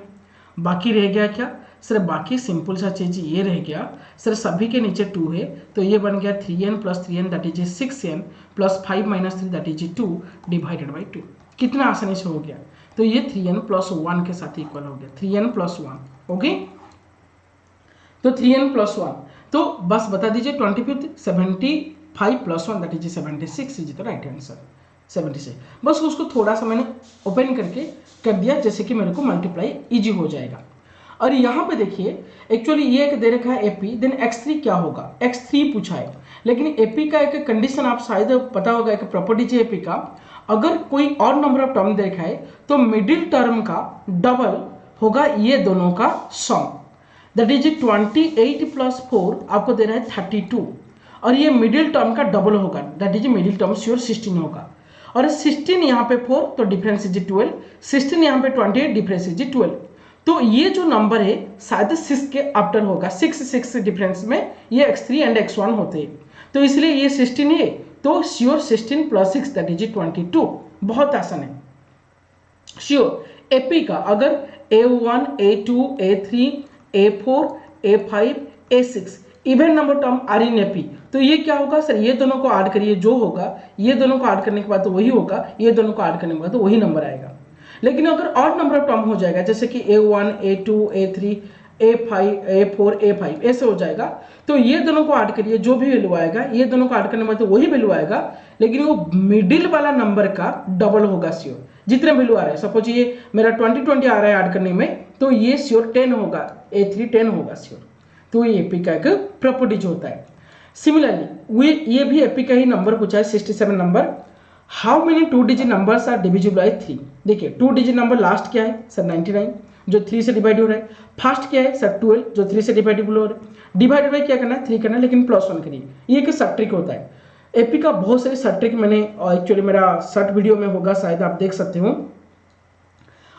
बाकी रह गया क्या सर, बाकी सिंपल सा चीज ये रह गया सर, सभी के नीचे 2 है, तो ये बन गया 3n + 3n that is 6n + 5 - 3 that is 2 / 2, कितना आसानी से हो गया। तो ये 3n + 1 के साथ इक्वल हो गया, 3n + 1, ओके, तो 3n + 1, तो बस बता दीजिए 25th 75 + 1 that is 76 is the right answer, 76। बस उसको थोड़ा सा मैंने ओपन करके कर दिया, जैसे कि मेरे को मल्टीप्लाई इजी हो जाएगा। और यहाँ पे देखिए एक्चुअली ये एक दे रखा है एपी, देन x3 क्या होगा, x3 पूछा है, लेकिन एपी का एक कंडीशन आप शायद पता होगा, एक प्रॉपर्टी है एपी का, अगर कोई और नंबर ऑफ टर्म देखा है तो मिडिल टर्म का डबल होगा ये दोनों का सम, दैट इज 28 + 4 आपको दे रहा है 32, और ये मिडिल टर्म का डबल होगा, that is middle term sure 16 होगा, और 16 यहाँ पे 4 तो डिफरेंस इज 12, 16 यहाँ पे 28 डिफरेंस इज 12, तो ये जो नंबर है शायद 6 के आफ्टर होगा, 6 डिफरेंस में ये x3 एंड x1 होते हैं, तो इसलिए ये 16 है, तो श्योर 16 + 6 दैट इज 22, बहुत आसान है। श्योर एपी का अगर a1 a2 a3 a4 a5 a6 even number term are in AP, तो ये क्या होगा सर, ये दोनों को ऐड करिए जो होगा, ये दोनों को ऐड करने के बाद तो वही होगा, ये दोनों को ऐड करने के बाद तो वही नंबर आएगा। लेकिन अगर और नंबर ऑफ टर्म हो जाएगा, जैसे कि a1 a2 a3 a5 a4 a5 ऐसे हो जाएगा, तो ये दोनों को ऐड करिए जो भी वैल्यू आएगा, ये दोनों को ऐड करने के बाद तो वही वैल्यू आएगा, लेकिन वो मिडिल वाला नंबर का डबल होगा श्योर, जितने वैल्यू आ रहे हैं। सपोज ये मेरा 20 आ रहा है ऐड करने में, तो ये श्योर 10 होगा, A3 10 होगा श्योर। तो ये एपी का एक प्रॉपर्टी जो होता है। सिमिलरली ये भी एपी का ही नंबर पूछा है 67 number. How many 2 digit numbers are divisible by 3। देखिए 2 डिजिट नंबर लास्ट क्या है सर 99 जो 3 से डिवाइड हो रहा है, फर्स्ट क्या है सर 12 जो 3 से डिवाइडेबल हो रहा है, डिवाइडेड बाय क्या करना है 3 करना है, लेकिन +1 करिए। ये एक सब ट्रिक होता है एपी का, बहुत सारे सब ट्रिक मैंने एक्चुअली मेरा शॉर्ट वीडियो में होगा, शायद आप देख सकते हो।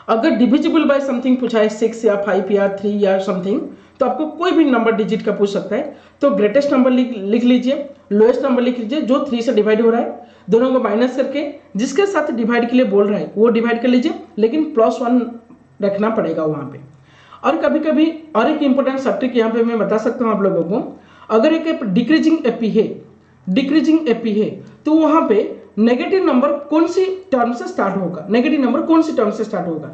अगर डिविजिबल बाय समथिंग पूछा है 6 या 5 या 3 या समथिंग, तो आपको कोई भी नंबर डिजिट का पूछ सकता है। तो ग्रेटेस्ट नंबर लिख लीजिए, लोएस्ट नंबर लिख लीजिए, जो 3 से डिवाइड हो रहा है, दोनों को माइनस करके जिसके साथ डिवाइड के लिए बोल रहा है वो डिवाइड कर लीजिए, लेकिन +1 रखना पड़ेगा वहां पे। और कभी कभी और एक इंपॉर्टेंट सब ट्रिक यहाँ पे मैं बता सकता हूँ आप लोगों को। अगर एक डिक्रीजिंग एपी है तो वहां पे नेगेटिव नंबर कौन सी टर्म से स्टार्ट होगा, नेगेटिव नंबर कौन सी टर्म से स्टार्ट होगा,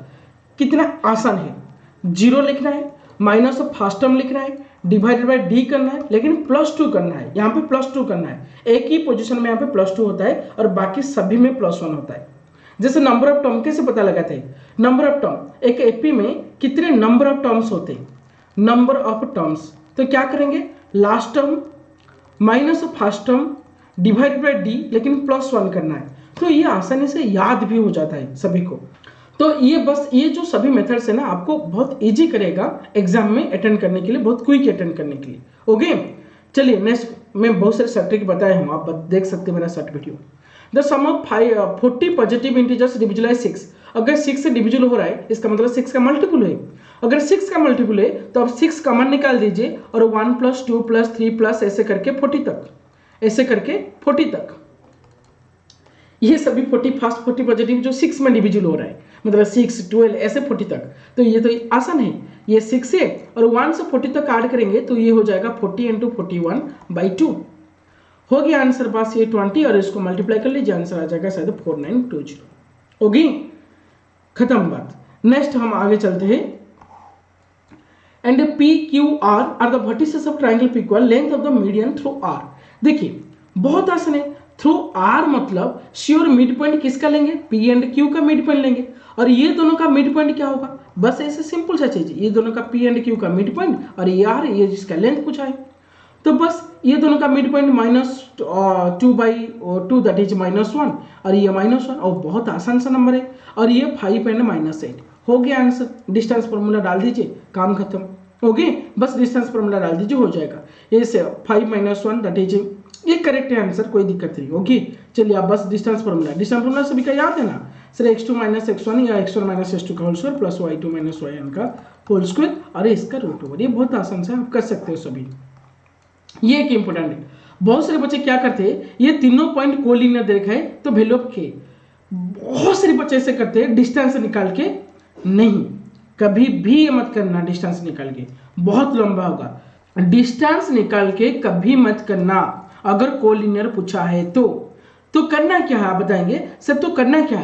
कितना आसान है। 0 लिखना है, माइनस ऑफ फर्स्ट टर्म लिखना है, डिवाइडेड बाय डी करना है, लेकिन +2 करना है, यहाँ पे +2 करना है। एक ही पोजीशन में यहाँ पे +2 होता है और बाकी सभी में +1 होता है। जैसे नंबर ऑफ टर्म कैसे पता लगाते हैं, नंबर ऑफ टर्म, एक एपी में कितने नंबर ऑफ टर्म्स होते हैं, नंबर ऑफ टर्म्स, तो क्या करेंगे last term minus of first term divided by D, लेकिन +1 करना है। तो ये आसानी से याद भी हो जाता है सभी को। तो ये बस ये जो सभी मेथड्स है ना आपको बहुत इजी करेगा एग्जाम में अटेंड करने के लिए, बहुत क्विक अटेंड करने के लिए। ओके चलिए नेक्स्ट, मैं बहुत सारे सब ट्रिक बताए हूँ, आप देख सकते हैं मेरा short video. The sum of 40 positive integers divisible by 6। अगर 6 से डिविजिबल हो रहा है इसका मतलब 6 का मल्टीपल है। अगर 6 का मल्टीपल है तो आप 6 कॉमन निकाल दीजिए और 1 + 2 + 3 ऐसे करके 40 तक, ऐसे करके 40 तक। ये सभी 40 पॉजिटिव जो 6 में डिविजिबल हो रहा है, मतलब 6, 12 ऐसे 40 तक। तो ये तो आसान है, ये 6 है और 1 से 40 तक ऐड करेंगे तो ये हो जाएगा 40 × 41/2। हो गया आंसर पास ये 20 और इसको मल्टीप्लाई कर लीजिए, आंसर आ जाएगा शायद 4920। होगी खत्म बात। नेक्स्ट हम आगे चलते हैं। And PQR are the vertices of triangle PQR, length of the median through R। देखिए बहुत आसान है, थ्रू R मतलब श्योर मिड पॉइंट किसका लेंगे, P एंड Q का मिड पॉइंट लेंगे। और ये दोनों का मिड पॉइंट क्या होगा, बस ऐसे सिंपल सा चीज, ये दोनों का P एंड Q का मिड पॉइंट और ये R, ये जिसका लेंथ पूछा है, तो बस ये दोनों का मिड पॉइंट -2/2 दैट इज -1 और ये -1, और बहुत आसान सा नंबर है। और ये 5 एंड -8 हो गया आंसर। डिस्टेंस फॉर्मूला डाल दीजिए, काम खत्म। ओके बस डिस्टेंस फॉर्मूला डाल दीजिए, हो जाएगा। ये 5 - 1 दैट इज, ये करेक्ट है आंसर, कोई दिक्कत नहीं। ओके चलिए आप बस डिस्टेंस फॉर्मूला सभी का याद है ना सर, x2 - x1 या x1 - x2 का whole square plus y2 - yn का होल स्क्वायर और इसका रूट ओवर। ये बहुत आसान से आप कर सकते हो सभी। ये एक इंपॉर्टेंट है, बहुत सारे बच्चे क्या करते हैं, ये तीनों पॉइंट कोलिनियर दे रखा है तो वैल्यू ऑफ k, बहुत सारे बच्चे ऐसे करते हैं डिस्टेंस निकाल के। नहीं, कभी भी ये मत करना डिस्टेंस निकाल के, बहुत लंबा होगा। डिस्टेंस निकाल के कभी मत करना अगर कोलिनियर पूछा है तो करना क्या है आप बताएंगे सर, तो करना क्या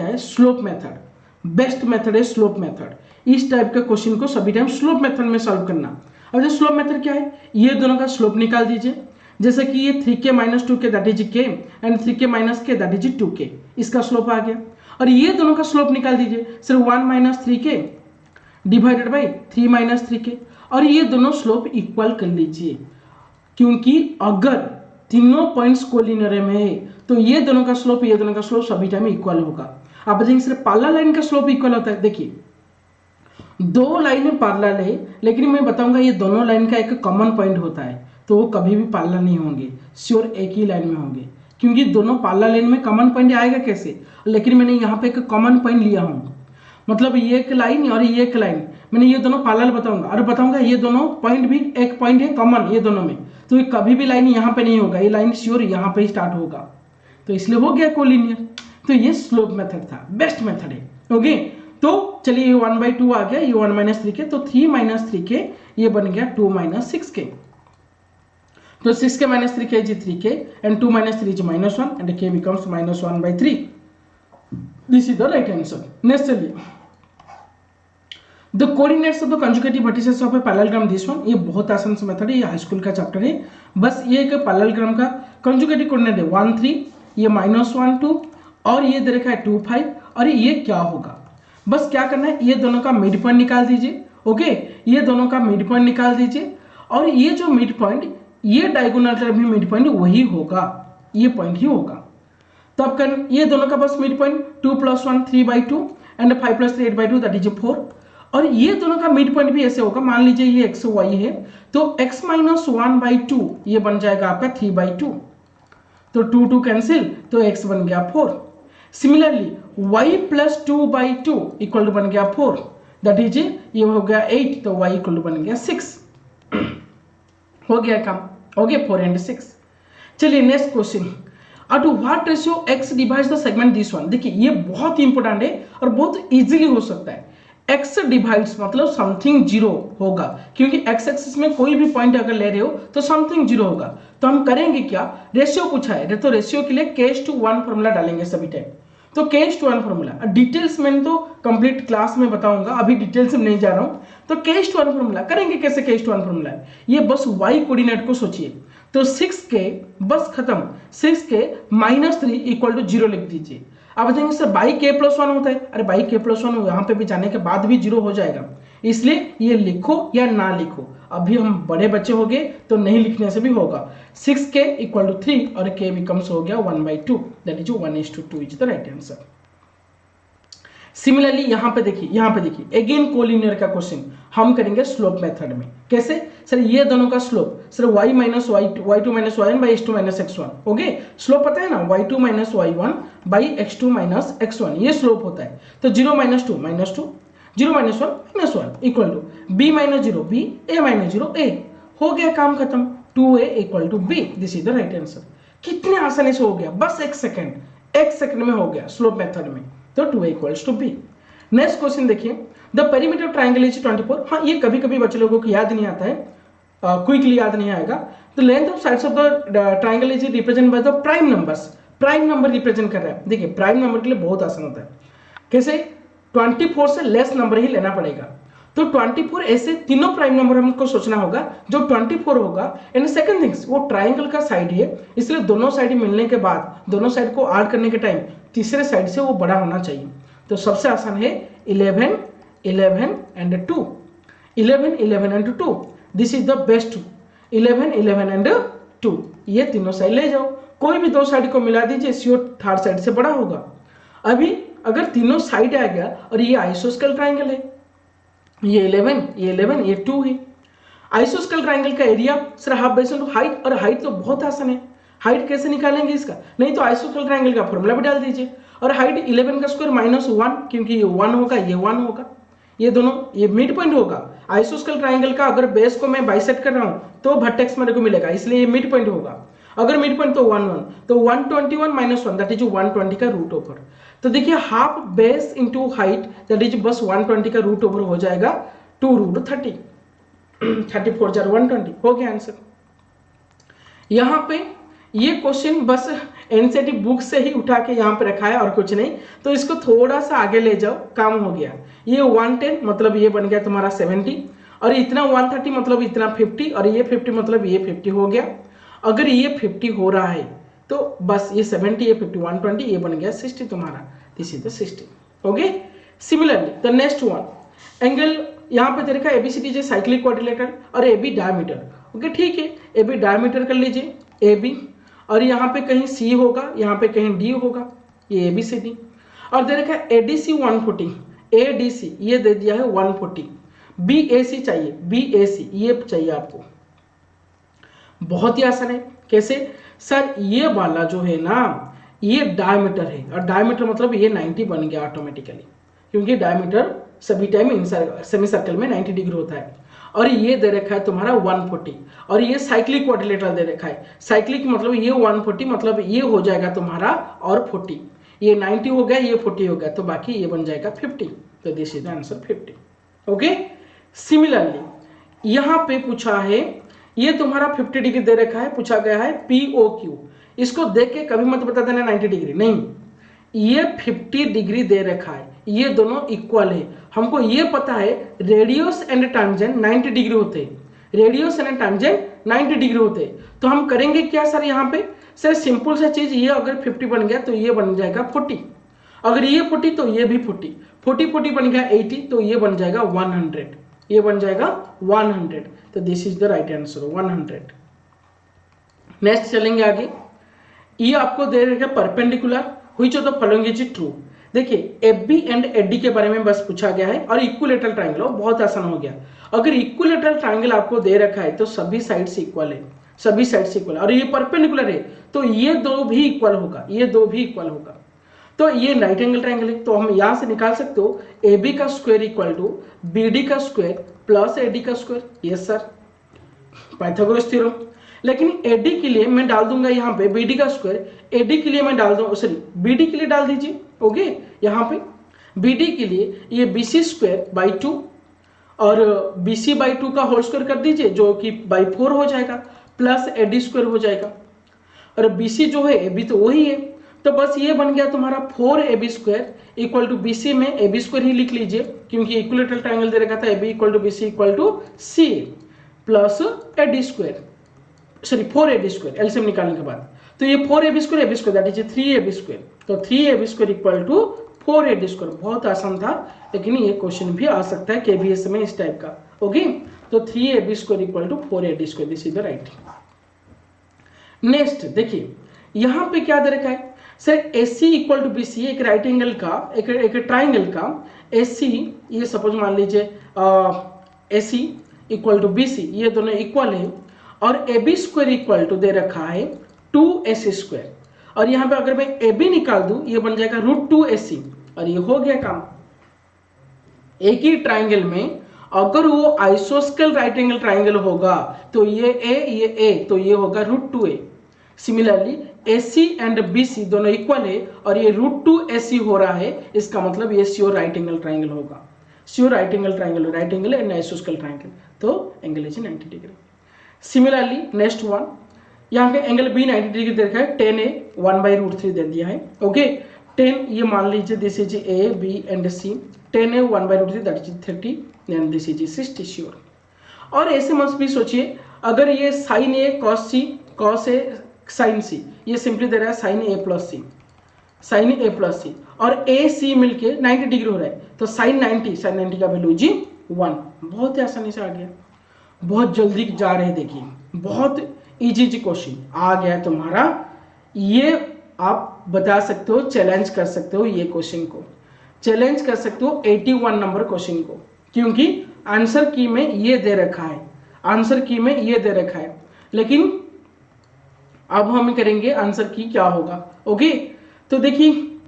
है स्लोप मेथड, बेस्ट मेथड है स्लोप मेथड। इस टाइप के क्वेश्चन को सभी टाइम स्लोप मेथड में सॉल्व करना। अब जो स्लोप मेथड क्या है, ये दोनों का स्लोप निकाल दीजिए, जैसे कि ये 3k - 2k that is k and 3k - k that is 2k, इसका स्लोप आ गया। और ये दोनों का स्लोप निकाल दीजिए sir, 1 - 3k divided by 3 - 3k, और ये दोनों स्लोप इक्वल कर लीजिए, क्योंकि अगर तीनों पॉइंट्स कोलिनियर में है तो ये दोनों का स्लोप सभी टाइम इक्वल होगा। आप बताएंगे सर पैरेलल लाइन का स्लोप इक्वल होता है, देखिए दो लाइनें पैरेलल है, लेकिन मैं बताऊंगा ये दोनों लाइन का एक कॉमन पॉइंट होता है, तो वो कभी भी पैरेलल नहीं होंगे, श्योर एक ही लाइन में होंगे, क्योंकि दोनों पैरेलल लाइन में कॉमन पॉइंट आएगा कैसे, लेकिन मैंने यहाँ पे एक कॉमन पॉइंट लिया हूँ, मतलब ये एक लाइन और ये एक लाइन, मैंने ये दोनों पैरेलल बताऊंगा और बताऊंगा ये दोनों पॉइंट भी एक पॉइंट है कॉमन ये दोनों में, तो ये कभी भी लाइन यहाँ पे नहीं होगा, ये लाइन श्योर यहाँ पे स्टार्ट होगा, तो इसलिए हो गया कोलिनियर। तो ये स्लोप मेथड था, बेस्ट मेथड है। ओके तो चलिए ये 1/2 आ गया, ये 1 - 3k, तो 3 - 3k ये बन गया 2 - 6k, तो 6k - 3k is 3k and 2 - 3 is -1 and k becomes -1/3. This is the right answer. Next चलिए, The coordinates of the conjugative vertices of a parallelogram, this one, ये बहुत आसान सा मेथड है, ये हाई स्कूल का चैप्टर है। बस ये एक पैरेललोग्राम का कंजुगेटिव कोऑर्डिनेट है 1 3, ये -1 2 और ये दे रखा है 2 5, और ये क्या होगा, बस क्या करना है, ये दोनों का मिड पॉइंट निकाल दीजिए। ओके, ये दोनों का मिड पॉइंट निकाल दीजिए, और ये जो मिड पॉइंट, ये डायगोनल का भी मिड पॉइंट वही होगा, ये पॉइंट ही होगा। तो अब कर ये दोनों का बस mid point 2 + 1 3/2 and 5 + 3 8/2 that is 4। और ये दोनों का मिड पॉइंट भी ऐसे होगा, मान लीजिए ये x y है, तो x - 1/2 ये बन जाएगा आपका 3/2, तो 2 2 कैंसिल, तो x बन गया 4। सिमिलरली y + 2/2 इक्वल टू बन गया 4, दैट इज ये हो गया 8, तो y इक्वल टू बन गया 6। हो गया काम, हो गया 4 and 6। चलिए next question, at what ratio x divides the segment this one। देखिए ये बहुत इंपॉर्टेंट है और बहुत इजीली हो सकता है। x डिवाइड्स मतलब समथिंग जीरो होगा, क्योंकि x एक्सिस में कोई भी पॉइंट अगर ले रहे हो तो समथिंग जीरो होगा। तो हम करेंगे क्या, रेशियो पूछा है तो रेशियो के लिए k/1 फॉर्मूला डालेंगे सभी टाइम। तो k/1 फॉर्मूला डिटेल्स मैंने तो कंप्लीट क्लास में बताऊंगा, अभी डिटेल्स में नहीं जा रहा हूं। तो k/1 फॉर्मूला करेंगे कैसे, k/1 फॉर्मूला है ये, बस y कोऑर्डिनेट को सोचिए, तो 6k बस खत्म, 6k - 3 = 0 लिख दीजिए। अब देखेंगे सर बाई k+1 होता है, अरे बाई k+1 यहाँ पे भी जाने के बाद भी 0 हो जाएगा, इसलिए ये लिखो या ना लिखो, अभी हम बड़े बच्चे हो गए तो नहीं लिखने से भी होगा। 6k = 3 और k बिकम्स हो गया 1/2, that is 1:2 is the right answer. Similarly यहाँ पे देखिए अगेन कोलिनियर का क्वेश्चन हम करेंगे स्लोप मेथड में। कैसे सर, ये दोनों का slope sir y - y2 - y1 by x2 - x1। Okay, slope पता है ना, y2 - y1 by x2 - x1 ये स्लोप होता है। तो 0 - 2 - 2 0 - 1 - 1 equal to b - 0 b a - 0 a। हो गया काम खत्म, 2a = b, this is the right answer. कितने आसानी से हो गया, बस एक सेकंड में हो गया स्लोप मेथड में। तो 2a = b। नेक्स्ट क्वेश्चन देखिए, द पेरीमीटर ट्राइंगल इज 24। हाँ ये कभी कभी बच्चे लोगों को याद नहीं आता है, क्विकली याद नहीं आएगा। The length of sides of the triangle is represent by the prime numbers. Prime number represent कर रहा है, देखिए प्राइम नंबर के लिए बहुत आसान होता है। कैसे, 24 से लेस नंबर ही लेना पड़ेगा। तो 24 ऐसे तीनों प्राइम नंबर हमको सोचना होगा, जो 24 होगा। एंड सेकंड थिंग्स, वो ट्राइंगल का साइड है, इसलिए दोनों साइड मिलने के बाद दोनों साइड को ऐड करने के टाइम तीसरे साइड से वो बड़ा होना चाहिए। तो सबसे आसान है 11 11 and 2, 11 11 and 2, this is the best. 11 11 and 2 ये तीनों साइड ले जाओ, कोई भी दो साइड को मिला दीजिए, सीओ थर्ड साइड से बड़ा होगा। अभी अगर तीनों साइड आ गया और ये आइसोस्केल ट्राइंगल है, ये 11 ये 2 है। आइसोस्केल ट्राइंगल का area sir half base into height, और हाइट तो बहुत आसान है। हाइट कैसे निकालेंगे इसका, नहीं तो आइसोस्केल ट्राइंगल का फॉर्मूला भी डाल दीजिए। और हाइट 11 का स्क्वायर -1, क्योंकि ये 1 होगा ये 1 होगा, ये दोनों ये मिड पॉइंट होगा। आइसोस्केल ट्राइंगल का अगर बेस को मैं बाइसेक्ट कर रहा हूं तो वर्टेक्स मेरे को मिलेगा, इसलिए ये मिड पॉइंट होगा। अगर मिड पॉइंट तो 1 1, तो 121 - 1 दैट इज 120 का रूट ओवर। तो देखिए half base into height that is बस 120 का रूट ओवर हो जाएगा 2√30, 34 × 120 हो गया आंसर। यहाँ पे ये क्वेश्चन बस एनसीईआरटी बुक से ही उठा के यहाँ पे रखा है और कुछ नहीं, तो इसको थोड़ा सा आगे ले जाओ, काम हो गया। ये 110 मतलब ये बन गया तुम्हारा 70, और इतना 130 मतलब इतना 50, और ये 50 मतलब ये 50 हो गया। अगर ये 50 हो रहा है तो बस ये 70 ये 50 120 ये बन गया 60 तुम्हारा, this is the 60। Okay, similarly the next one, angle यहाँ पे दे रखा है ABCD जो साइक्लिक क्वाड्रिलेटरल और AB डायमीटर। ओके ठीक है, AB डायमीटर कर लीजिए AB, और यहाँ पे कहीं C होगा, यहाँ पे कहीं D होगा, ये ABCD। और दे रखा है ADC 140, ADC ये दे दिया है 140, BAC चाहिए, BAC ये चाहिए आपको। बहुत ही आसान है। कैसे सर, ये वाला जो है ना ये डायमीटर है, और डायमीटर मतलब ये 90 बन गया ऑटोमेटिकली, क्योंकि डायमीटर सभी टाइम सेमी सर्कल में 90 डिग्री होता है। और ये दे रखा है तुम्हारा 140, और ये साइक्लिक क्वाड्रिलेटरल दे रखा है। साइक्लिक मतलब ये 140 मतलब ये हो जाएगा तुम्हारा और 40, ये 90 हो गया, ये 40 हो गया, तो बाकी ये बन जाएगा 50। तो this is the answer 50। Okay, similarly यहाँ पे पूछा है, ये तुम्हारा 50 डिग्री दे रखा है, पूछा गया है POQ। इसको देख के कभी मत बता देना 90 डिग्री, नहीं, ये 50 डिग्री दे रखा है, ये दोनों इक्वल है। हमको ये पता है रेडियस एंड टैंजेंट 90 डिग्री होते हैं, रेडियस एंड टैंजेंट 90 डिग्री होते हैं। तो हम करेंगे क्या सर, यहाँ पे सर सिंपल सा चीज, ये अगर 50 बन गया तो ये बन जाएगा 40, अगर ये 40 तो ये भी 40, 40 40 बन गया 80, तो ये बन जाएगा 100, ये बन जाएगा 100। तो this is the right answer 100। Next चलेंगे आगे। ये आपको दे रहेगा perpendicular which of the following is true. देखिए एबी एंड एडी के बारे में बस पूछा गया है, और इक्विलेटरल ट्रायंगल बहुत आसान हो गया। अगर इक्विलेटरल ट्रायंगल आपको दे रखा है तो सभी साइड्स इक्वल है, सभी साइड्स इक्वल, और ये परपेंडिकुलर है तो ये दो भी इक्वल होगा, ये दो भी इक्वल होगा। तो ये राइट एंगल ट्रायंगल है, तो हम यहां से निकाल सकते हो ए बी का square equal to B D का स्क्वायर प्लस ए डी का square. Yes sir, Pythagoras theorem. लेकिन एडी के लिए मैं डाल दूंगा यहाँ पे बी डी का स्क्वायर, एडी के लिए मैं डाल दूंगा, सॉरी बी डी के लिए डाल दीजिए। ओके, यहाँ पे बी डी के लिए ये बी सी स्क्वायर बाई 2 और बी सी बाई 2 का होल स्क्वायर कर दीजिए जो कि बाई 4 हो जाएगा, प्लस ए डी स्क्वायर हो जाएगा। और बी सी जो है ए बी तो वही है, तो बस ये बन गया तुम्हारा 4 A B square equal to B C में ए बी स्क्वायर ही लिख लीजिए क्योंकि इक्विलेटरल ट्रायंगल दे रखा था A B equal to B C equal to C plus A D square, sorry 4 A B square LCM निकालने के बाद। तो ये 4 A B square that is 3 A B square, तो 3 A B square equal to 4 A D square. बहुत आसान था, लेकिन ये क्वेश्चन भी आ सकता है केबीएस में इस टाइप का। ओके, तो 3 A B square equal to 4 A D square, this is the right. Next देखिए यहां पे क्या दे रखा है sir, AC equal to BC, एक राइट एंगल का एक ट्राइंगल का AC, ये सपोज मान लीजिए AC इक्वल टू BC, ये दोनों इक्वल है, और AB स्क्वायर इक्वल टू दे रखा है 2AC स्क्वायर, और यहाँ पे अगर मैं AB निकाल दूं ये बन जाएगा √2AC, और ये हो गया काम। एक ही ट्राइंगल में अगर वो आइसोस्केल राइट एंगल ट्राइंगल होगा तो ये A तो ये होगा √2A। Similarly AC and BC दोनों इक्वल है और ये √2AC हो रहा है, इसका मतलब ये श्योर राइट एंगल ट्राइंगल होगा, sure right angle triangle, right angle and आइसोस्केल ट्राइंगल, तो angle is 90 degree. Similarly next one, यहाँ पे एंगल B 90 डिग्री दे रखा है, 10A 1/√3 दे दिया है। ओके, 10 ये मान लीजिए this is A B and C, 10A 1/√3 that is 30 and this is 60 sure. और ऐसे मत भी सोचिए अगर ये sine A cos C cos A sine C, ये सिंपली दे रहा है sine A plus C, sine A plus C, और A C मिलके 90 डिग्री हो रहा है, तो साइन 90 का वैल्यू जी 1। बहुत ही आसानी से आ गया, बहुत जल्दी जा रहे, देखिए बहुत इजी क्वेश्चन आ गया तुम्हारा। ये आप बता सकते हो, चैलेंज कर सकते हो, ये क्वेश्चन को चैलेंज कर सकते हो 81 नंबर क्वेश्चन को, क्योंकि आंसर की में ये दे रखा है, आंसर की में ये दे रखा है, लेकिन अब हम करेंगे आंसर की क्या होगा। ओके, तो देखिए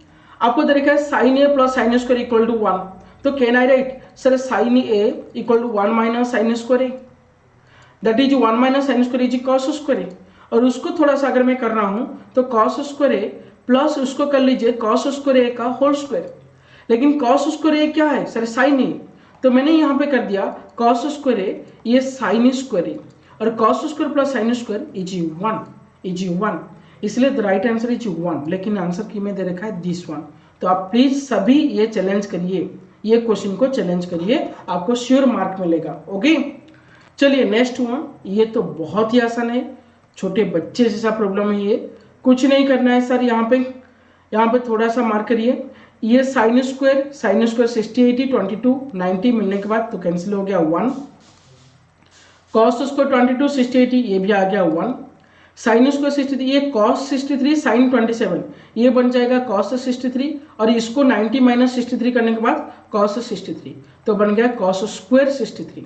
आपको दे रखा है sine A plus sine square equal to 1, तो can I write sir sine A equal to 1 minus sine square, that is 1 minus sine square is cos square, और उसको थोड़ा सा अगर मैं कर रहा हूं तो कॉस स्क्वायर प्लस उसको कर लीजिए कॉस स्क्वायर का होल स्क्वायर, लेकिन कॉस स्क्वायर क्या है सर साइन A, तो मैंने यहाँ पे कर दिया कॉस स्क्वायर ये साइन स्क्वायर, और cos square plus sine square is 1, इसलिए द राइट आंसर इज 1, लेकिन आंसर की में दे रखा है दिस वन। तो आप प्लीज सभी ये चैलेंज करिए, ये क्वेश्चन को चैलेंज करिए, आपको श्योर मार्क मिलेगा। ओके, चलिए नेक्स्ट वन, ये तो बहुत ही आसान है, छोटे बच्चे जैसा प्रॉब्लम है, ये कुछ नहीं करना है सर। यहाँ पे थोड़ा सा मार्क करिए, ये साइन स्क्वायर 60 80 22 90 मिलने के बाद तो कैंसिल हो गया 1, कॉस स्क्वायर 22 60 80 ये भी आ गया 1, साइन स्क्वायर 63 ये कॉस 63 साइन 27 ये बन जाएगा कॉस 63, और इसको 90 माइनस 63 करने के बाद कॉस 63 तो बन गया कॉस स्क्वायर 63,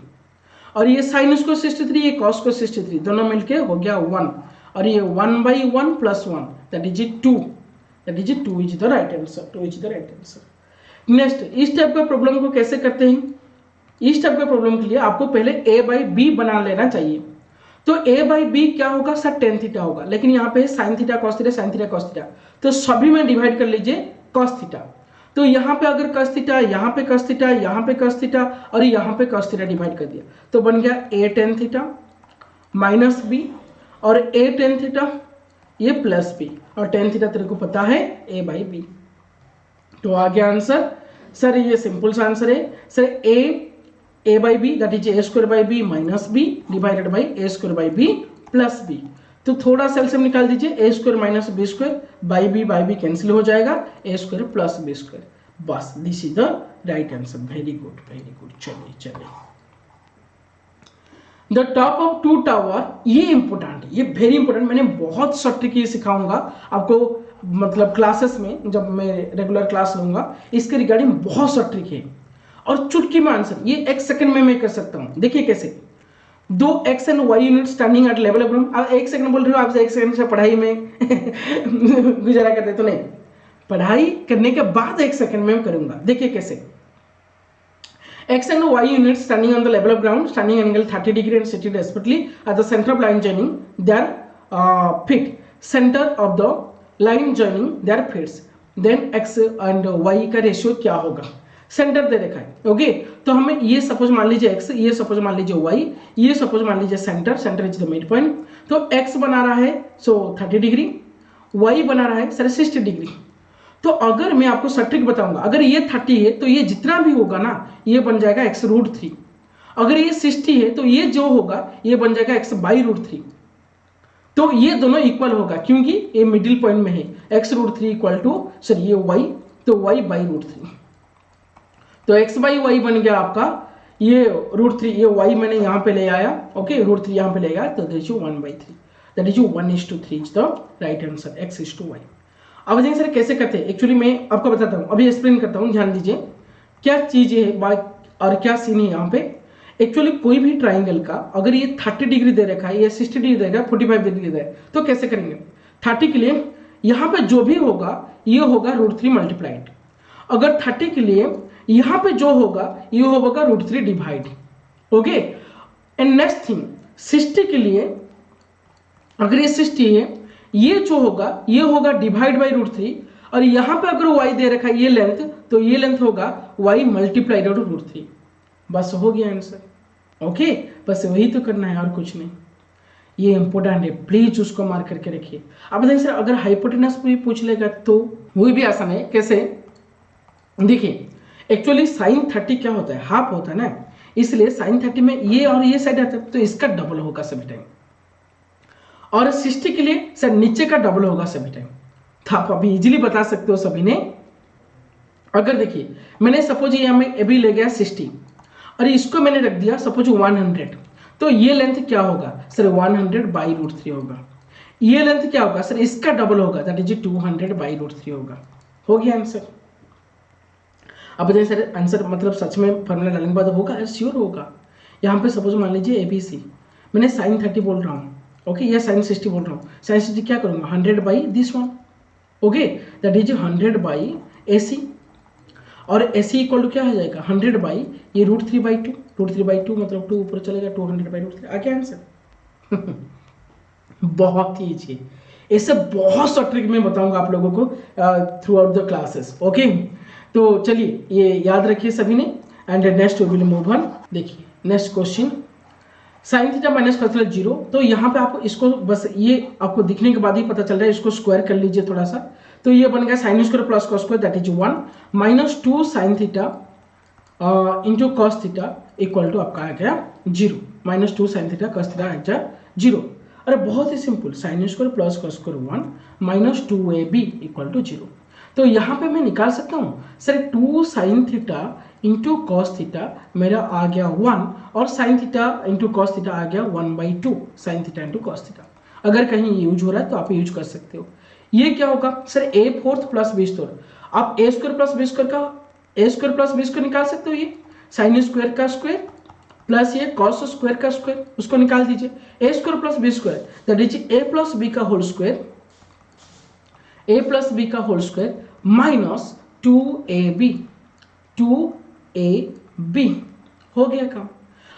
और ये साइन स्क्वायर 63 ये कॉस स्क्वायर 63 दोनों मिलके हो गया 1, और ये 1/1 plus 1 that is 2, is the right answer. Next, इस टाइप का प्रॉब्लम को कैसे करते हैं, इस टाइप का प्रॉब्लम के लिए आपको पहले A/B बना लेना चाहिए। तो A/B क्या होगा सर tan थीटा होगा, लेकिन यहाँ पे sin theta cos theta sin theta cos theta, तो सभी में डिवाइड कर लीजिए cos थीटा, तो यहाँ पे अगर cos थीटा, यहाँ पे cos थीटा, यहाँ पे cos थीटा और यहाँ पे cos थीटा डिवाइड कर दिया तो बन गया A tan theta minus B, और A tan थीटा ये प्लस B, और tan थीटा तेरे को पता है A/B, तो आ गया आंसर। सर ये सिंपल सा आंसर है sir, A/B that is A² by B minus B divided by A² by B प्लस B, तो थोड़ा सा एलसीएम निकाल दीजिए, a square minus b square, by b cancel हो जाएगा, a square plus b square, बस this is the right answer. Very good very good. चलिए चलिए, the top of two tower, ये इंपॉर्टेंट, ये वेरी इंपॉर्टेंट, मैंने बहुत शॉर्ट ट्रिक ये सिखाऊंगा आपको, मतलब क्लासेस में जब मैं रेगुलर क्लास लूंगा इसके रिगार्डिंग बहुत शॉर्ट ट्रिक है और चुटकी में आंसर, ये एक सेकंड में मैं कर सकता हूं। देखिए कैसे, दो X and Y unit standing at level of ground. आप एक सेकंड बोल रहे हो, आपसे एक सेकंड से पढ़ाई में गुजारा करते तो नहीं, पढ़ाई करने के बाद एक सेकंड में करूंगा। देखिए कैसे, x and y units standing on the level of ground, standing angle 30 degree and situated respectively at the center of line joining their feet, center of the line joining their feet, then x and y का ratio क्या होगा, centre दे रखा है। Okay, तो हमें ये suppose मान लीजिए x, ये सपोज मान लीजिए y, ये सपोज मान लीजिए centre, centre is the mid point. तो x बना रहा है सो 30 डिग्री, y बना रहा है सर 60 डिग्री। तो अगर मैं आपको सटीक बताऊंगा, अगर ये 30 है तो ये जितना भी होगा ना ये बन जाएगा x√3, अगर ये 60 है तो ये जो होगा ये बन जाएगा x/√3। तो ये दोनों इक्वल होगा क्योंकि ये मिडिल पॉइंट में है, x√3 इक्वल टू सर ये y, तो y/√3, तो x/y बन गया आपका ये √3, ये y मैंने यहाँ पे ले आया, ओके √3 यहाँ पे ले आया, तो that is 1/3, that is 1:3 is the right answer, x/y। अब देखिए सर कैसे करते हैं, एक्चुअली मैं आपको बताता हूँ, अभी एक्सप्लेन करता हूँ, ध्यान दीजिए क्या चीज है बाय और क्या सीन है यहाँ पे। एक्चुअली कोई भी ट्राइंगल का अगर ये 30 डिग्री दे रखा है, ये 60 डिग्री दे रखा है, 45 डिग्री दे रखा है, तो कैसे करेंगे। 30 के लिए यहाँ पे जो भी होगा ये होगा √3 मल्टीप्लाइड, अगर 30 के लिए यहाँ पे जो होगा ये होगा √3 divide, okay. And next thing 60 के लिए अगर ये 60 है, ये जो होगा ये होगा डिवाइड बाई √3, और यहाँ पे अगर y दे रखा है ये लेंथ, तो ये लेंथ होगा y मल्टीप्लाइड √3, बस हो गया आंसर। ओके, बस वही तो करना है और कुछ नहीं, ये इंपॉर्टेंट है, प्लीज उसको मार्क करके रखिए। अब देखिए सर अगर हाइपोटेनस भी पूछ लेगा तो वो भी आसान है। कैसे, देखिए एक्चुअली sin 30 क्या होता है, हाफ होता है ना, इसलिए sin 30 में ये और ये साइड आता है तो इसका डबल होगा सभी टाइम, और 60 के लिए सर नीचे का डबल होगा सभी टाइम। तो आप अभी इजीली बता सकते हो सभी ने। अगर देखिए मैंने सपोज ये हमें अभी ले गया 60 और इसको मैंने रख दिया सपोज 100, तो ये लेंथ क्या होगा सर 100/√3 होगा, ये लेंथ क्या होगा सर इसका डबल होगा, दैट इज 200/√3 होगा। हो गया आंसर। अब बताइए सर आंसर मतलब सच में फॉर्मूला डालने के बाद होगा, श्योर होगा। यहाँ पे सपोज मान लीजिए ABC, मैंने sin 30 बोल रहा हूँ, ओके, या sin 60 बोल रहा हूँ, sin 60 क्या करूँगा 100/this1, okay, that is 100/AC, और AC इक्वल टू क्या हो जाएगा 100 ये √3/2, √3/2 मतलब 2 ऊपर चलेगा, 200/√3 आ गया आंसर। बहुत ही इजी, ऐसे बहुत सा ट्रिक मैं बताऊंगा आप लोगों को throughout the classes, okay. तो चलिए ये याद रखिए सभी ने, and next we will move on. देखिए next question, sin theta minus cos theta 0, तो यहाँ पे आपको इसको बस ये आपको दिखने के बाद ही पता चल रहा है, इसको स्क्वायर कर लीजिए थोड़ा सा, तो ये बन गया sin square plus cos square that is 1 minus 2 sin theta into cos theta equal to आपका आ गया 0, minus 2 sin theta cos theta आ गया 0। अरे बहुत ही simple, sin square plus cos square 1 minus 2ab equal to 0। तो यहाँ पे मैं निकाल सकता हूँ sir 2 sin theta into cos theta मेरा आ गया 1, और sin theta into cos theta आ गया 1/2 sin theta into cos theta. अगर कहीं यूज हो रहा है तो आप यूज कर सकते हो। ये क्या होगा सर a4 प्लस b², आप a² प्लस b² का a² प्लस b² निकाल सकते हो, ये sin स्क्वायर का स्क्वायर प्लस ये cos स्क्वायर का स्क्वायर, उसको निकाल दीजिए, a² plus b² that is a plus b का whole square, a plus B का होल स्क्वायर माइनस 2ab हो गया काम,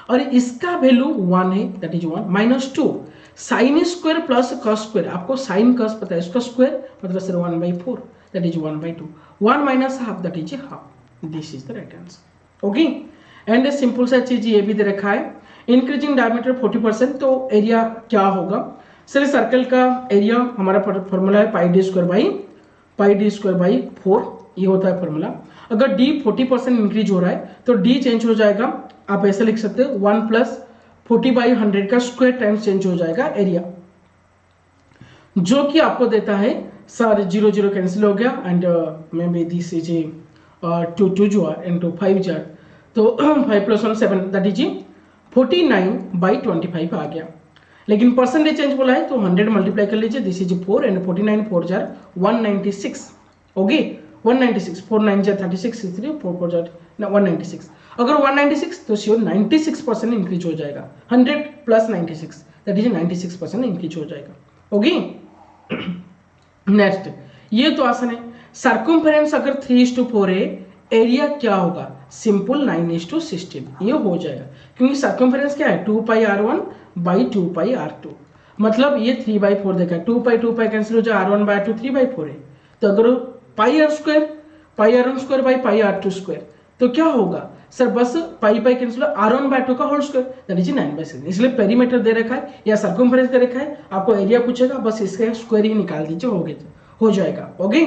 और इसका वैल्यू 1 है that is 1 minus 2 sine square plus cos square, आपको साइन कॉस पता है, इसका स्क्वायर मतलब sir 1/4 that is 1/2, 1 minus half that is half, this is the right answer, okay. And simple सा चीज ये भी दे रखा है, इंक्रीजिंग डायमीटर 40%, तो एरिया क्या होगा सर, सर्कल का एरिया हमारा फॉर्मूला है πd²/4, ये होता है फॉर्मूला। अगर d 40% इंक्रीज हो रहा है तो d चेंज हो जाएगा, आप ऐसे लिख सकते हो 1 + 40/100 का स्क्वायर टाइम्स चेंज हो जाएगा एरिया, जो कि आपको देता है सर 0 0 कैंसिल हो गया and may be this is 2 2 jar into 5 jar, तो 5 + 1 7 दैट इज 49/25 आ गया। लेकिन परसेंटेज चेंज बोला है तो 100 मल्टीप्लाई कर लीजिए, this is 4 and 49 4 jar 196, okay 196, 4 9 jar 36, 3 4 4 jar 196। अगर 196 तो श्योर 96% इंक्रीज हो जाएगा, 100 + 96 दैट इज 96% इंक्रीज हो जाएगा, ओके। नेक्स्ट, ये तो आसान है। सर्कमफेरेंस अगर 3:4 है, एरिया क्या होगा? सिंपल 9:16, ये हो जाएगा क्योंकि सर्कमफेरेंस क्या है 2πr1/2πr2, मतलब ये 3/4 देखा, 2π कैंसिल हो जाए, r1/r2 3/4 है, तो अगर πr1/πr2 तो क्या होगा सर? बस पाई कैंसिल r1/2 का होल स्क्वायर दैट इज 9/6। इसलिए पेरीमीटर दे रखा है या सर्कमफेरेंस दे रखा है, आपको एरिया पूछेगा, बस इसका स्क्वायर ही निकाल दीजिए, हो जाएगा, ओके।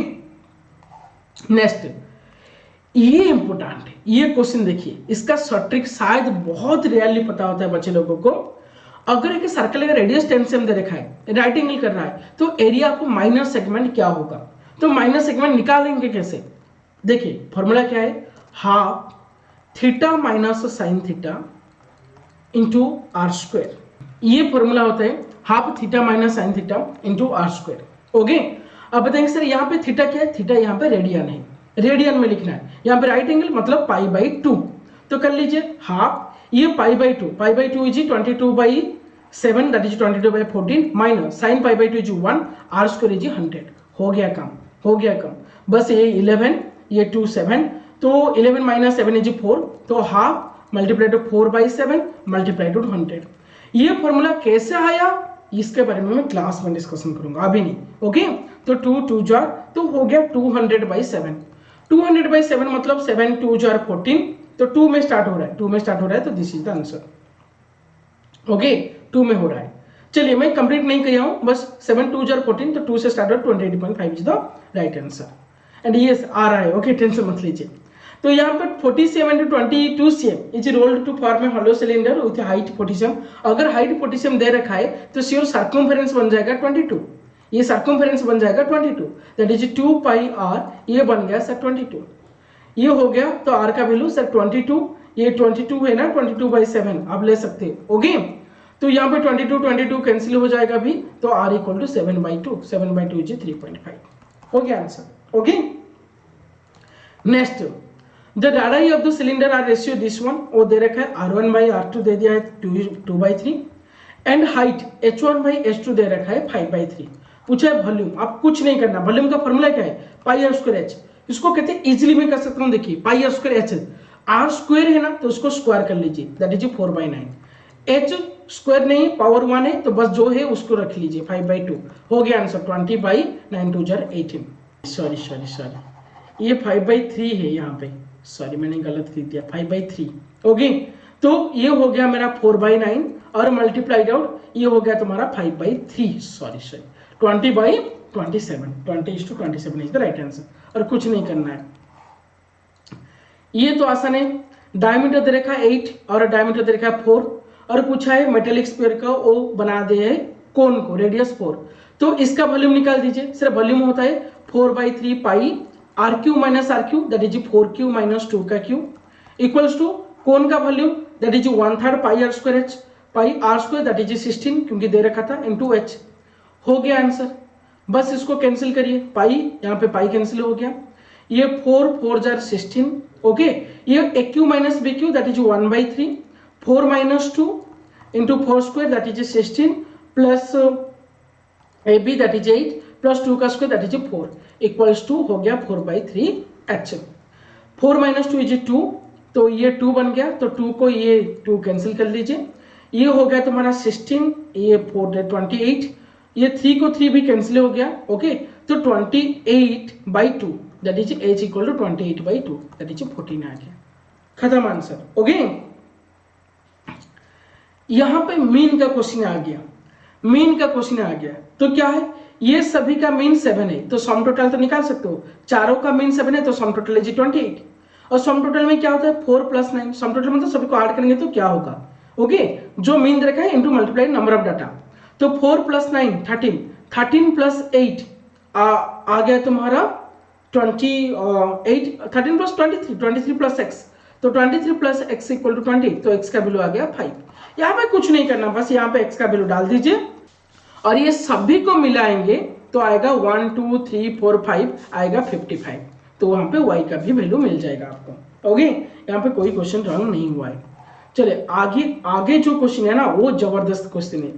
नेक्स्ट, ये इंपोर्टेंट है, ये क्वेश्चन देखिए, इसका शॉर्ट ट्रिक शायद बहुत रेयरली पता होता है बच्चे लोगों को। अगर एक सर्कल का रेडियस 10 सेम दे रखा है, राइट एंगल कर रहा है, तो एरिया आपको माइनर सेगमेंट क्या होगा? तो माइनर सेगमेंट निकालेंगे कैसे? देखिए फॉर्मूला क्या है, half theta minus sine theta into R square, ये फॉर्मूला होता है half theta minus sine theta into R square, okay. अब बताएंगे सर यहाँ पे थीटा क्या है? थीटा यहाँ पे रेडियन है, रेडियन में लिखना है। यहाँ पे राइट एंगल मतलब π/2, तो कर लीजिए हाफ, ये π/2 is 22/7 that is 22/14 minus sine π/2 is 1, r square is 100, हो गया काम, हो गया काम। बस ये 11, ये 2 7, तो 11 - 7 इज 4, तो half multiply two 4/7 multiply two 100। ये फॉर्मूला कैसे आया इसके बारे में मैं क्लास में डिस्कशन करूंगा, अभी नहीं, ओके। तो 2 2 जार तो हो गया 200/7, 200/7 मतलब 7 2 जार 14, तो 2 में स्टार्ट हो रहा है, 2 में स्टार्ट हो रहा है, तो this is the answer, okay. 2 में हो रहा है, चलिए मैं कंप्लीट नहीं किया हूं, बस 7 2 जार 14, तो 2 से स्टार्ट हो 28.5 is the right answer and ये आ रहा है, ओके, टेंशन मत लीजिए। तो यहाँ पर 47 to 22 cm is rolled to form a hollow cylinder with height 40 cm। अगर हाइट 40 cm दे रखा है तो श्योर सर्कमफेरेंस बन जाएगा 22, ये सर्कमफेरेंस बन जाएगा 22 दैट इज 2πr, ये बन गया सर 22, ये हो गया। तो r का वैल्यू सर 22, ये 22 है ना, 22/7 आप ले सकते हो, ओके। तो यहाँ पे 22 कैंसिल हो जाएगा भी, तो r = 7/2, 7/2 इज 3.5, हो गया answer, okay. Next, the direct of the cylinder are ratio this one, वो दे रखा है r1/r2 दे दिया है 2/3 एंड हाइट h1/h2 दे रखा है 5/3। पूछा है वॉल्यूम, आप कुछ नहीं करना, वॉल्यूम का फॉर्मूला क्या है πr²h, इसको कहते हैं इजीली मैं कर सकता हूं, देखिए πr²h, r स्क्वायर है ना तो उसको स्क्वायर कर लीजिए दैट इज 4/9, h स्क्वायर नहीं पावर 1 है तो बस जो है उसको रख लीजिए 5/2, हो गया आंसर 20/9 2 जार 18। सॉरी ये 5/3 है यहाँ पे, सॉरी मैंने गलत लिख दिया 5/3, ओके। तो ये हो गया मेरा 4/9 और मल्टीप्लाइड आउट ये हो गया तुम्हारा 5/3, sorry 20/27, 20:27 is the right answer, और कुछ नहीं करना है। ये तो आसान है, डायमीटर दे रखा है 8 और डायमीटर दे रखा है 4 और पूछा है मेटेलिक स्फीयर का वो बना दे है कोन को रेडियस 4, तो इसका वॉल्यूम निकाल दीजिए। सिर्फ वॉल्यूम होता है 4/3 पाई r³ - r³ दैट इज 4³ - 2 का क्यूब इक्वल्स टू कोन का volume that is 1/3 πr²h pi r² that is 16 क्योंकि दे रखा था इनटू h, हो गया आंसर। बस इसको कैंसिल करिए, पाई यहाँ पे पाई कैंसिल हो गया, ये 4 4 जार 16, ओके। ये aq - bq that is 1/3 4 - 2 into 4² that is 16 plus ab that is 8 plus 2 का square that is 4 equals to हो गया 4/3h। 4 - 2 इज 2, तो ये 2 बन गया, तो 2 को ये 2 कैंसिल कर लीजिए, ये हो गया तुम्हारा 16, ये 4 28, ये 3 को 3 भी कैंसिल हो गया, ओके। तो 28/2 that is h = 28/2 that is 14 आ गया, खत्म आंसर, ओके। यहां पे मीन का क्वेश्चन आ गया, मीन का क्वेश्चन आ गया, तो क्या है ये सभी का मीन 7 है तो सम टोटल तो निकाल सकते हो, चारों का मीन 7 है तो सम टोटल इज 28 और सम टोटल में क्या होता है 4 + 9, सम टोटल मतलब सभी को ऐड करेंगे तो क्या होगा, ओके। जो मीन दे रखा है into multiply number of data, तो 4 + 9 13, 13 + 8 आ गया तुम्हारा 28, 13 + 23, 23 + x, तो 23 + x = 20, तो x का वैल्यू आ गया 5। यहाँ पे कुछ नहीं करना, बस यहाँ पे x का वैल्यू डाल दीजिए और ये सभी को मिलाएंगे तो आएगा 1 2 3 4 5 आएगा 55, तो वहां पे y का भी वैल्यू मिल जाएगा आपको। ओके, यहाँ पे कोई क्वेश्चन रॉन्ग नहीं हुआ है। चलिए आगे जो क्वेश्चन है ना वो जबरदस्त क्वेश्चन है।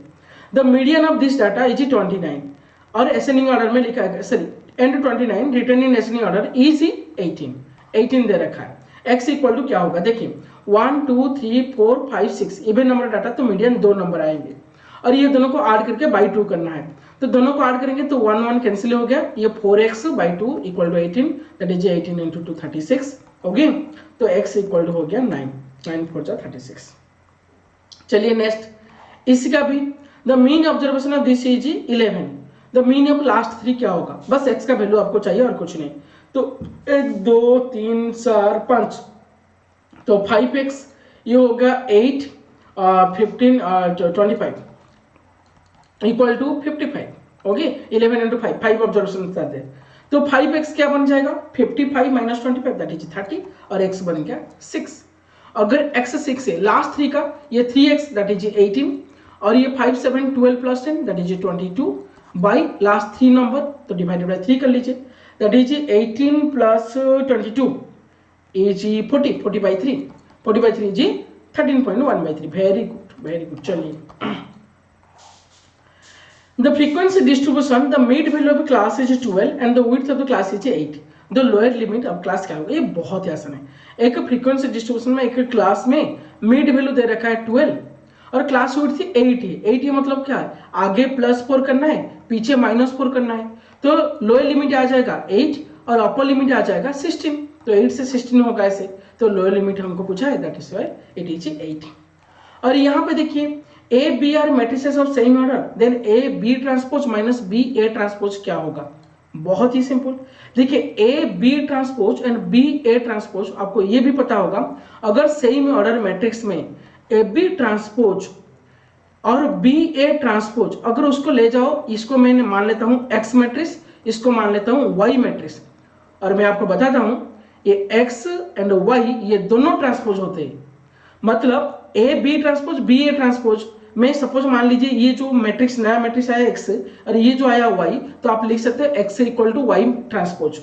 The median of this data is 29 और असेंडिंग ऑर्डर में लिखा है, sorry and 29 return in ascending order is 18 दे रखा है। x इक्वल टू क्या होगा, देखिए 1 2 3 4 5 6 इवन नंबर डाटा, तो मीडियन 2 नंबर आएंगे और ये दोनों को ऐड करके बाई 2 करना है, तो दोनों को ऐड करेंगे तो 1 1 कैंसिल हो गया, ये 4x/2 = 18, दैट इज 18 × 2 36। ओके, तो x इक्वल टू हो गया 9, 9 4 जा 36। चलिए नेक्स्ट इसका भी, the mean observation of this is 11, the mean of last 3 क्या होगा, बस x का वैल्यू आपको चाहिए और कुछ नहीं, तो 1 2 3 4 5, तो 5x ये होगा 8 15 25 इक्वल टू 55। ओके, 11 × 5, 5 ऑब्जर्वेशन करते हैं, तो 5x क्या बन जाएगा 55 - 25 दैट इज 30 और x बन गया 6। अगर x 6 है, लास्ट 3 का ये 3x दैट इज 18 और ये 5 7 12 + 10 that is 22 by last 3 number, तो डिवाइडेड बाय 3 कर लीजिए, that is 18 + 22 is 40, 40/3, 40/3 is 13.1/3। Very good. चलिए the frequency distribution, the mid value of the class is 12 and the width of the class is 8, the lower limit of class क्या होगा, ये बहुत ही आसान है। एक फ्रीक्वेंसी डिस्ट्रीब्यूशन में एक क्लास में मिड वैल्यू दे रखा है 12 और क्लास विड्थ थी 8 है। 8 ये मतलब क्या है, आगे +4 करना है, पीछे -4 करना है, तो लोअर लिमिट आ जाएगा 8 और अपर लिमिट आ जाएगा 16, तो 8 से 16 होगा ऐसे, तो लोअर लिमिट हमको पूछा है, that is why it is 8। और यहाँ पे देखिए A B are matrices of same order, then A B transpose - B A transpose क्या होगा, बहुत ही सिंपल। देखिए A B transpose and B A transpose, आपको ये भी पता होगा अगर सेम ऑर्डर मैट्रिक्स में A B ट्रांसपोज और B A ट्रांसपोज अगर उसको ले जाओ, इसको मैं मान लेता हूं X मैट्रिक्स, इसको मान लेता हूं Y मैट्रिक्स, और मैं आपको बताता हूं ये X एंड Y ये दोनों ट्रांसपोज होते हैं, मतलब A B transpose B A transpose में सपोज मान लीजिए ये जो मैट्रिक्स नया मैट्रिक्स आया x और ये जो आया y, तो आप लिख सकते हैं x = y ट्रांसपोज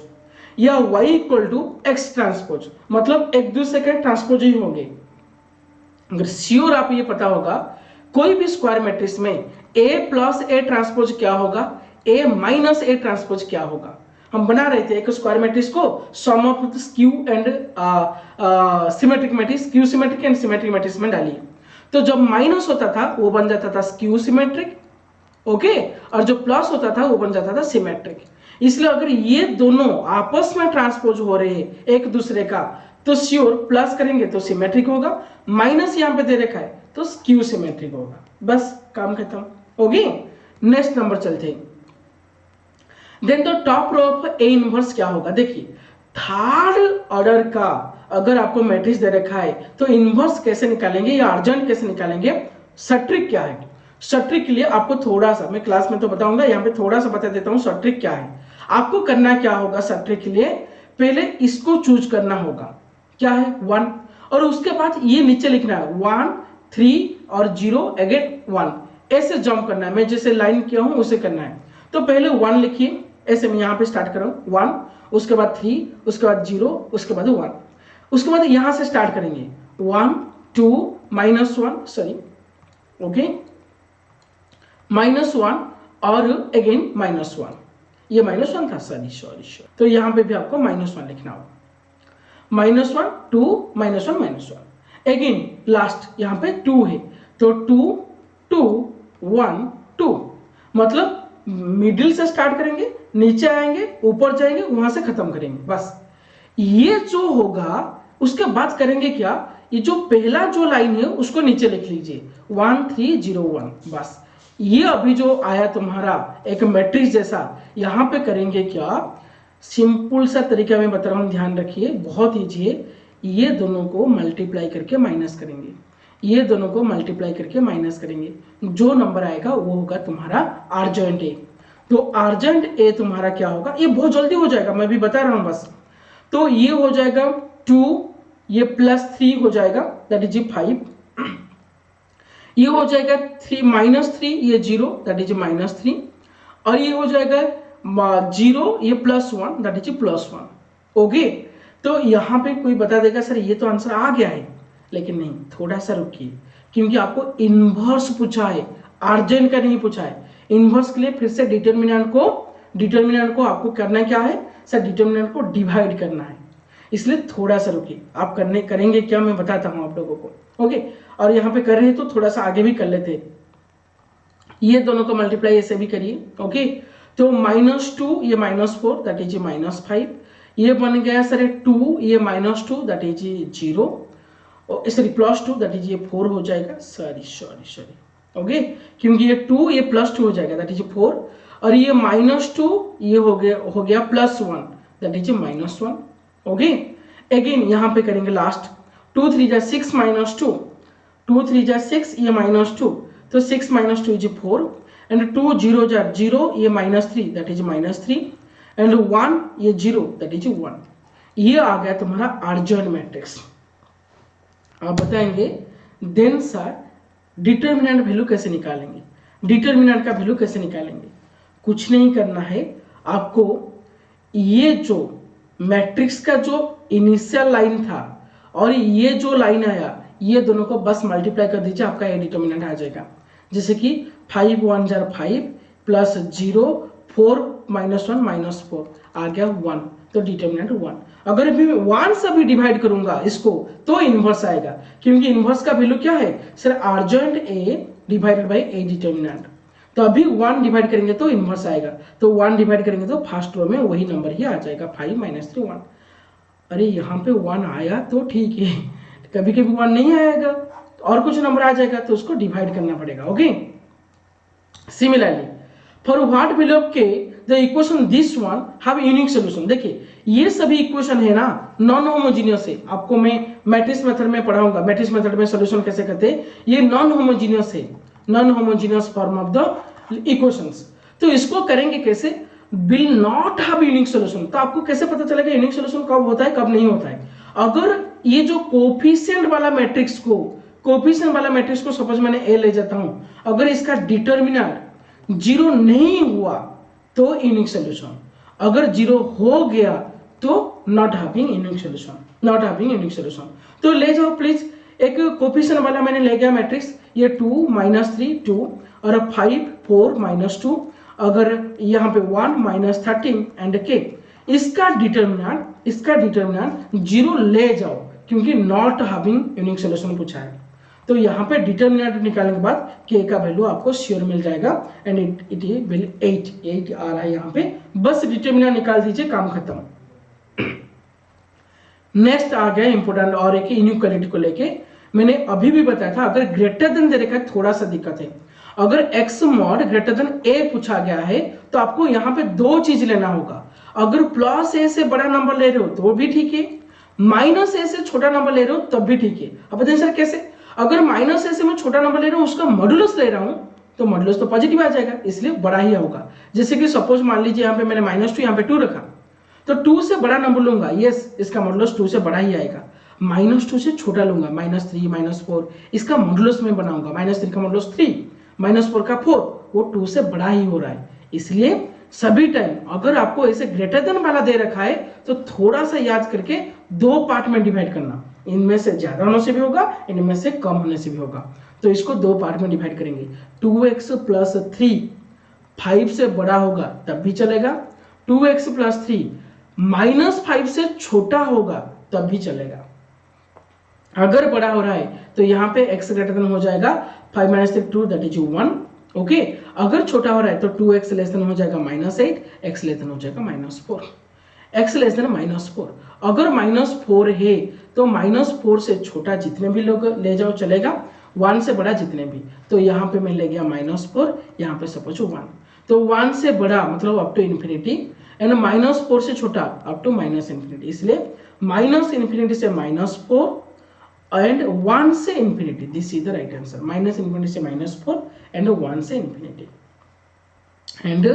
या y = x ट्रांसपोज, मतलब एक दूसरे के ट्रांसपोज ही होंगे। अगर श्योर आप ये पता होगा कोई भी स्क्वायर मैट्रिक्स में a + a ट्रांसपोज क्या होगा, a - a ट्रांसपोज क्या होगा। हम बना रहे थे एक स्क्वायर मैट्रिक्स को sum of skew and symmetric matrix, skew symmetric and symmetric matrix में डालिए, तो जब माइनस होता था वो बन जाता था स्क्यू सिमेट्रिक, ओके, और जो प्लस होता था वो बन जाता था सिमेट्रिक। इसलिए अगर ये दोनों आपस में ट्रांसपोज हो रहे हैं एक दूसरे का, तो श्योर प्लस करेंगे तो सिमेट्रिक होगा, माइनस यहाँ पे दे रखा है तो स्क्यू सिमेट्रिक होगा, बस काम खत्म। ओके, नेक्स्ट नंबर चलते हैं। Then the top row of A inverse क्या होगा, देखिए थर्ड ऑर्डर का अगर आपको मैट्रिक्स दे रखा है तो इनवर्स कैसे निकालेंगे या अर्जेंट कैसे निकालेंगे, सट्रिक क्या है। सट्रिक के लिए आपको थोड़ा सा, मैं क्लास में तो बताऊंगा, यहाँ पे थोड़ा सा बता देता हूँ सट्रिक क्या है। आपको करना क्या होगा सट्रिक के लिए, पहले इसको चूज करना होगा, क्या है 1, और उसके बाद ये नीचे लिखना है 1 3 और 0 अगेन 1, ऐसे जंप करना है, मैं जैसे लाइन किया हूं उसे करना है। तो पहले 1 लिखिए, ऐसे मैं यहाँ पे स्टार्ट कर रहा हूँ 1, उसके बाद 3, उसके बाद 0, उसके बाद 1, उसके बाद यहां से स्टार्ट करेंगे 1 2 -1 सॉरी ओके -1 और अगेन -1, ये -1 था, सॉरी, तो यहां पे भी आपको -1 लिखना होगा, -1 2 -1 -1 अगेन लास्ट यहां पे 2 है, तो 2 2 1 2, मतलब मिडिल से स्टार्ट करेंगे, नीचे आएंगे, ऊपर जाएंगे, वहां से खत्म करेंगे, बस। ये जो होगा उसके बाद करेंगे क्या, ये जो पहला जो लाइन है उसको नीचे लिख लीजिए 1 3 0 1, बस। ये अभी जो आया तुम्हारा एक मैट्रिक्स जैसा, यहां पे करेंगे क्या, सिंपल सा तरीका मैं बता रहा हूं, ध्यान रखिए, बहुत ईजी है। ये दोनों को मल्टीप्लाई करके माइनस करेंगे, ये दोनों को मल्टीप्लाई करके माइनस करेंगे, जो नंबर आएगा वो होगा तुम्हारा अर्जेंट ए। तो अर्जेंट ए तुम्हारा क्या होगा, ये बहुत जल्दी हो जाएगा, मैं भी बता रहा हूं बस। तो ये हो जाएगा 2, ये +3 हो जाएगा, दैट इज 5। ये हो जाएगा 3 -3, ये 0, दैट इज -3। और ये हो जाएगा 0, ये +1, दैट इज +1। ओके, तो यहाँ पे कोई बता देगा सर ये तो आंसर आ गया है, लेकिन नहीं, थोड़ा सा रुकिए, क्योंकि आपको इनवर्स पूछा है, अर्जेंट का नहीं पूछा है। इनवर्स के लिए फिर से डिटर्मिनेंट को आपको करना क्या है सर, डिटर्मिनेंट को डिवाइड करना है, इसलिए थोड़ा सा रुकिए। आप करेंगे क्या, मैं बताता हूं आप लोगों को। ओके, और यहाँ पे कर रहे हैं तो थोड़ा सा आगे भी कर लेते हैं। ये दोनों को मल्टीप्लाई ऐसे भी करिए। ओके, तो -2, ये -4, दैट इज -5। ये बन गया सर 2, ये -2, that is 0, sorry +2, that is ये 4 हो जाएगा। सॉरी ओके, क्योंकि ये 2, ये +2 हो जाएगा, दैट इज 4। और ये -2, ये हो गया +1, दैट इज -1। ओके, अगेन यहाँ पे करेंगे लास्ट, 2 3 जा 6 -2, 2 3 जा 6, ये -2, तो 6 -2 इज 4, एंड 2 0 जा 0, ये -3, दैट इज -3, एंड 1, ये 0, दैट इज 1। ये आ गया तुम्हारा अर्जेंट मैट्रिक्स। आप बताएंगे देन सर डिटर्मिनेंट वैल्यू कैसे निकालेंगे, डिटर्मिनेंट का वैल्यू कैसे निकालेंगे। कुछ नहीं करना है आपको, ये जो मैट्रिक्स का जो इनिशियल लाइन था और ये जो लाइन आया, ये दोनों को बस मल्टीप्लाई कर दीजिए, आपका ये डिटर्मिनेंट आ जाएगा। जैसे कि 5 1 जा 5 प्लस 0 4 -1 -4 आ गया 1, तो डिटर्मिनेंट 1। अगर भी 1 से भी डिवाइड करूंगा इसको तो इनवर्स आएगा, क्योंकि इनवर्स का वैल्यू क्या है sir, urgent A divided by A determinant. तो अभी 1 डिवाइड करेंगे तो इनवर्स आएगा, तो 1 डिवाइड करेंगे तो फर्स्ट रो में वही नंबर ही आ जाएगा, 5 -3 1। अरे यहाँ पे 1 आया तो ठीक है, कभी कभी 1 नहीं आएगा और कुछ नंबर आ जाएगा तो उसको डिवाइड करना पड़ेगा। Okay, similarly for what below k the equation this one have unique solution. देखिए ये सभी इक्वेशन है ना नॉन होमोजीनियस है, आपको मैं मैट्रिक्स मेथड में पढ़ाऊंगा, मैट्रिक्स मेथड में सॉल्यूशन कैसे करते हैं। ये नॉन होमोजीनियस है, non homogeneous form of the equations. तो इसको करेंगे कैसे, will not have unique solution. तो आपको कैसे पता चलेगा यूनिक सॉल्यूशन कब होता है कब नहीं होता है। अगर ये जो कोफिशिएंट वाला मैट्रिक्स को सपोज मैंने ए ले जाता हूं, अगर इसका डिटर्मिनेंट 0 नहीं हुआ तो यूनिक सॉल्यूशन, अगर 0 हो गया तो नॉट हैविंग यूनिक सॉल्यूशन। तो ले जाओ प्लीज, एक कोफिशिएंट वाला मैंने ले गया मैट्रिक्स, ये 2 -3 2 और 5 4 -2, अगर यहाँ पे 1 -13 एंड के, इसका डिटर्मिनेंट 0 ले जाओ, क्योंकि नॉट हैविंग यूनिक सॉल्यूशन पूछा है। तो यहाँ पे डिटर्मिनेंट निकालने के बाद के का वैल्यू आपको श्योर मिल जाएगा, एंड इट विल 8 आ रहा है यहाँ पे, बस डिटर्मिनेंट निकाल दीजिए, काम खत्म। नेक्स्ट आ गया इंपोर्टेंट और एक इनइक्वालिटी को लेके, मैंने अभी भी बताया था, अगर ग्रेटर देन दे रखा है थोड़ा सा दिक्कत है। अगर x mod greater than a पूछा गया है तो आपको यहाँ पे 2 चीज लेना होगा। अगर +a से बड़ा नंबर ले रहे हो तो भी ठीक है, -a से छोटा नंबर ले रहे हो तब भी ठीक है। अब बताइए सर कैसे, अगर -a से मैं छोटा नंबर ले रहा हूँ, उसका मॉडुलस ले रहा हूँ, तो मॉडुलस तो पॉजिटिव आ जाएगा, इसलिए बड़ा ही होगा। जैसे कि सपोज मान लीजिए यहाँ पे मैंने -2 यहाँ पे 2 रखा, तो 2 से बड़ा नंबर लूंगा, यस इसका मॉडुलस 2 से बड़ा ही आएगा। -2 से छोटा लूंगा, -3 -4, इसका मॉडुलस में बनाऊंगा, -3 का मॉडुलस 3, -4 का 4, वो 2 से बड़ा ही हो रहा है। इसलिए सभी टाइम अगर आपको ऐसे ग्रेटर देन वाला दे रखा है तो थोड़ा सा याद करके 2 पार्ट में डिवाइड करना, इनमें से ज्यादा होने से भी होगा, इनमें से कम होने से भी होगा। तो इसको 2 पार्ट में डिवाइड करेंगे। 2x + 3 5 से बड़ा होगा तब भी चलेगा, 2x + 3 -5 से छोटा होगा तब भी चलेगा। अगर बड़ा हो रहा है तो यहाँ पे x ग्रेटर देन हो जाएगा 5 - 3 2, दैट इज 1। ओके, अगर छोटा हो रहा है तो 2x लेस देन हो जाएगा -8, x लेस देन हो जाएगा -4, x लेस देन -4। अगर -4 है तो -4 से छोटा जितने भी लोग ले जाओ चलेगा, 1 से बड़ा जितने भी। तो यहाँ पे मैं ले गया -4, यहाँ पे सपोज 1, तो 1 से बड़ा मतलब अप टू इन्फिनिटी, एंड -4 से छोटा अप टू -∞, इसलिए -∞ से -4 एंड 1 से infinity, this is the right answer. Minus infinity से -4 एंड 1 से इंफिनिटी। एंड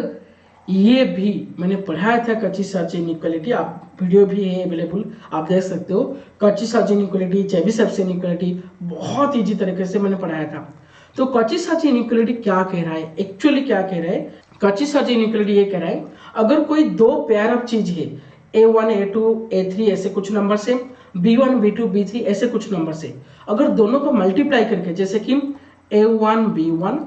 ये भी मैंने पढ़ाया था कच्ची-साची इनइक्वालिटी, आप वीडियो भी है अवेलेबल, आप देख सकते हो। कच्ची-साची इनइक्वालिटी, चेबीशेव इनइक्वालिटी बहुत इजी तरीके से मैंने पढ़ाया था। तो कच्ची-साची इनइक्वालिटी क्या कह रहा है, एक्चुअली क्या कह रहा है? कच्ची-साची इनइक्वालिटी ये कह रहा है अगर कोई दो पेयर ऑफ चीज है, A1 A2 A3 ऐसे कुछ नंबर से, B1 B2 B3 ऐसे कुछ नंबर से, अगर दोनों को मल्टीप्लाई करके, जैसे कि A1 B1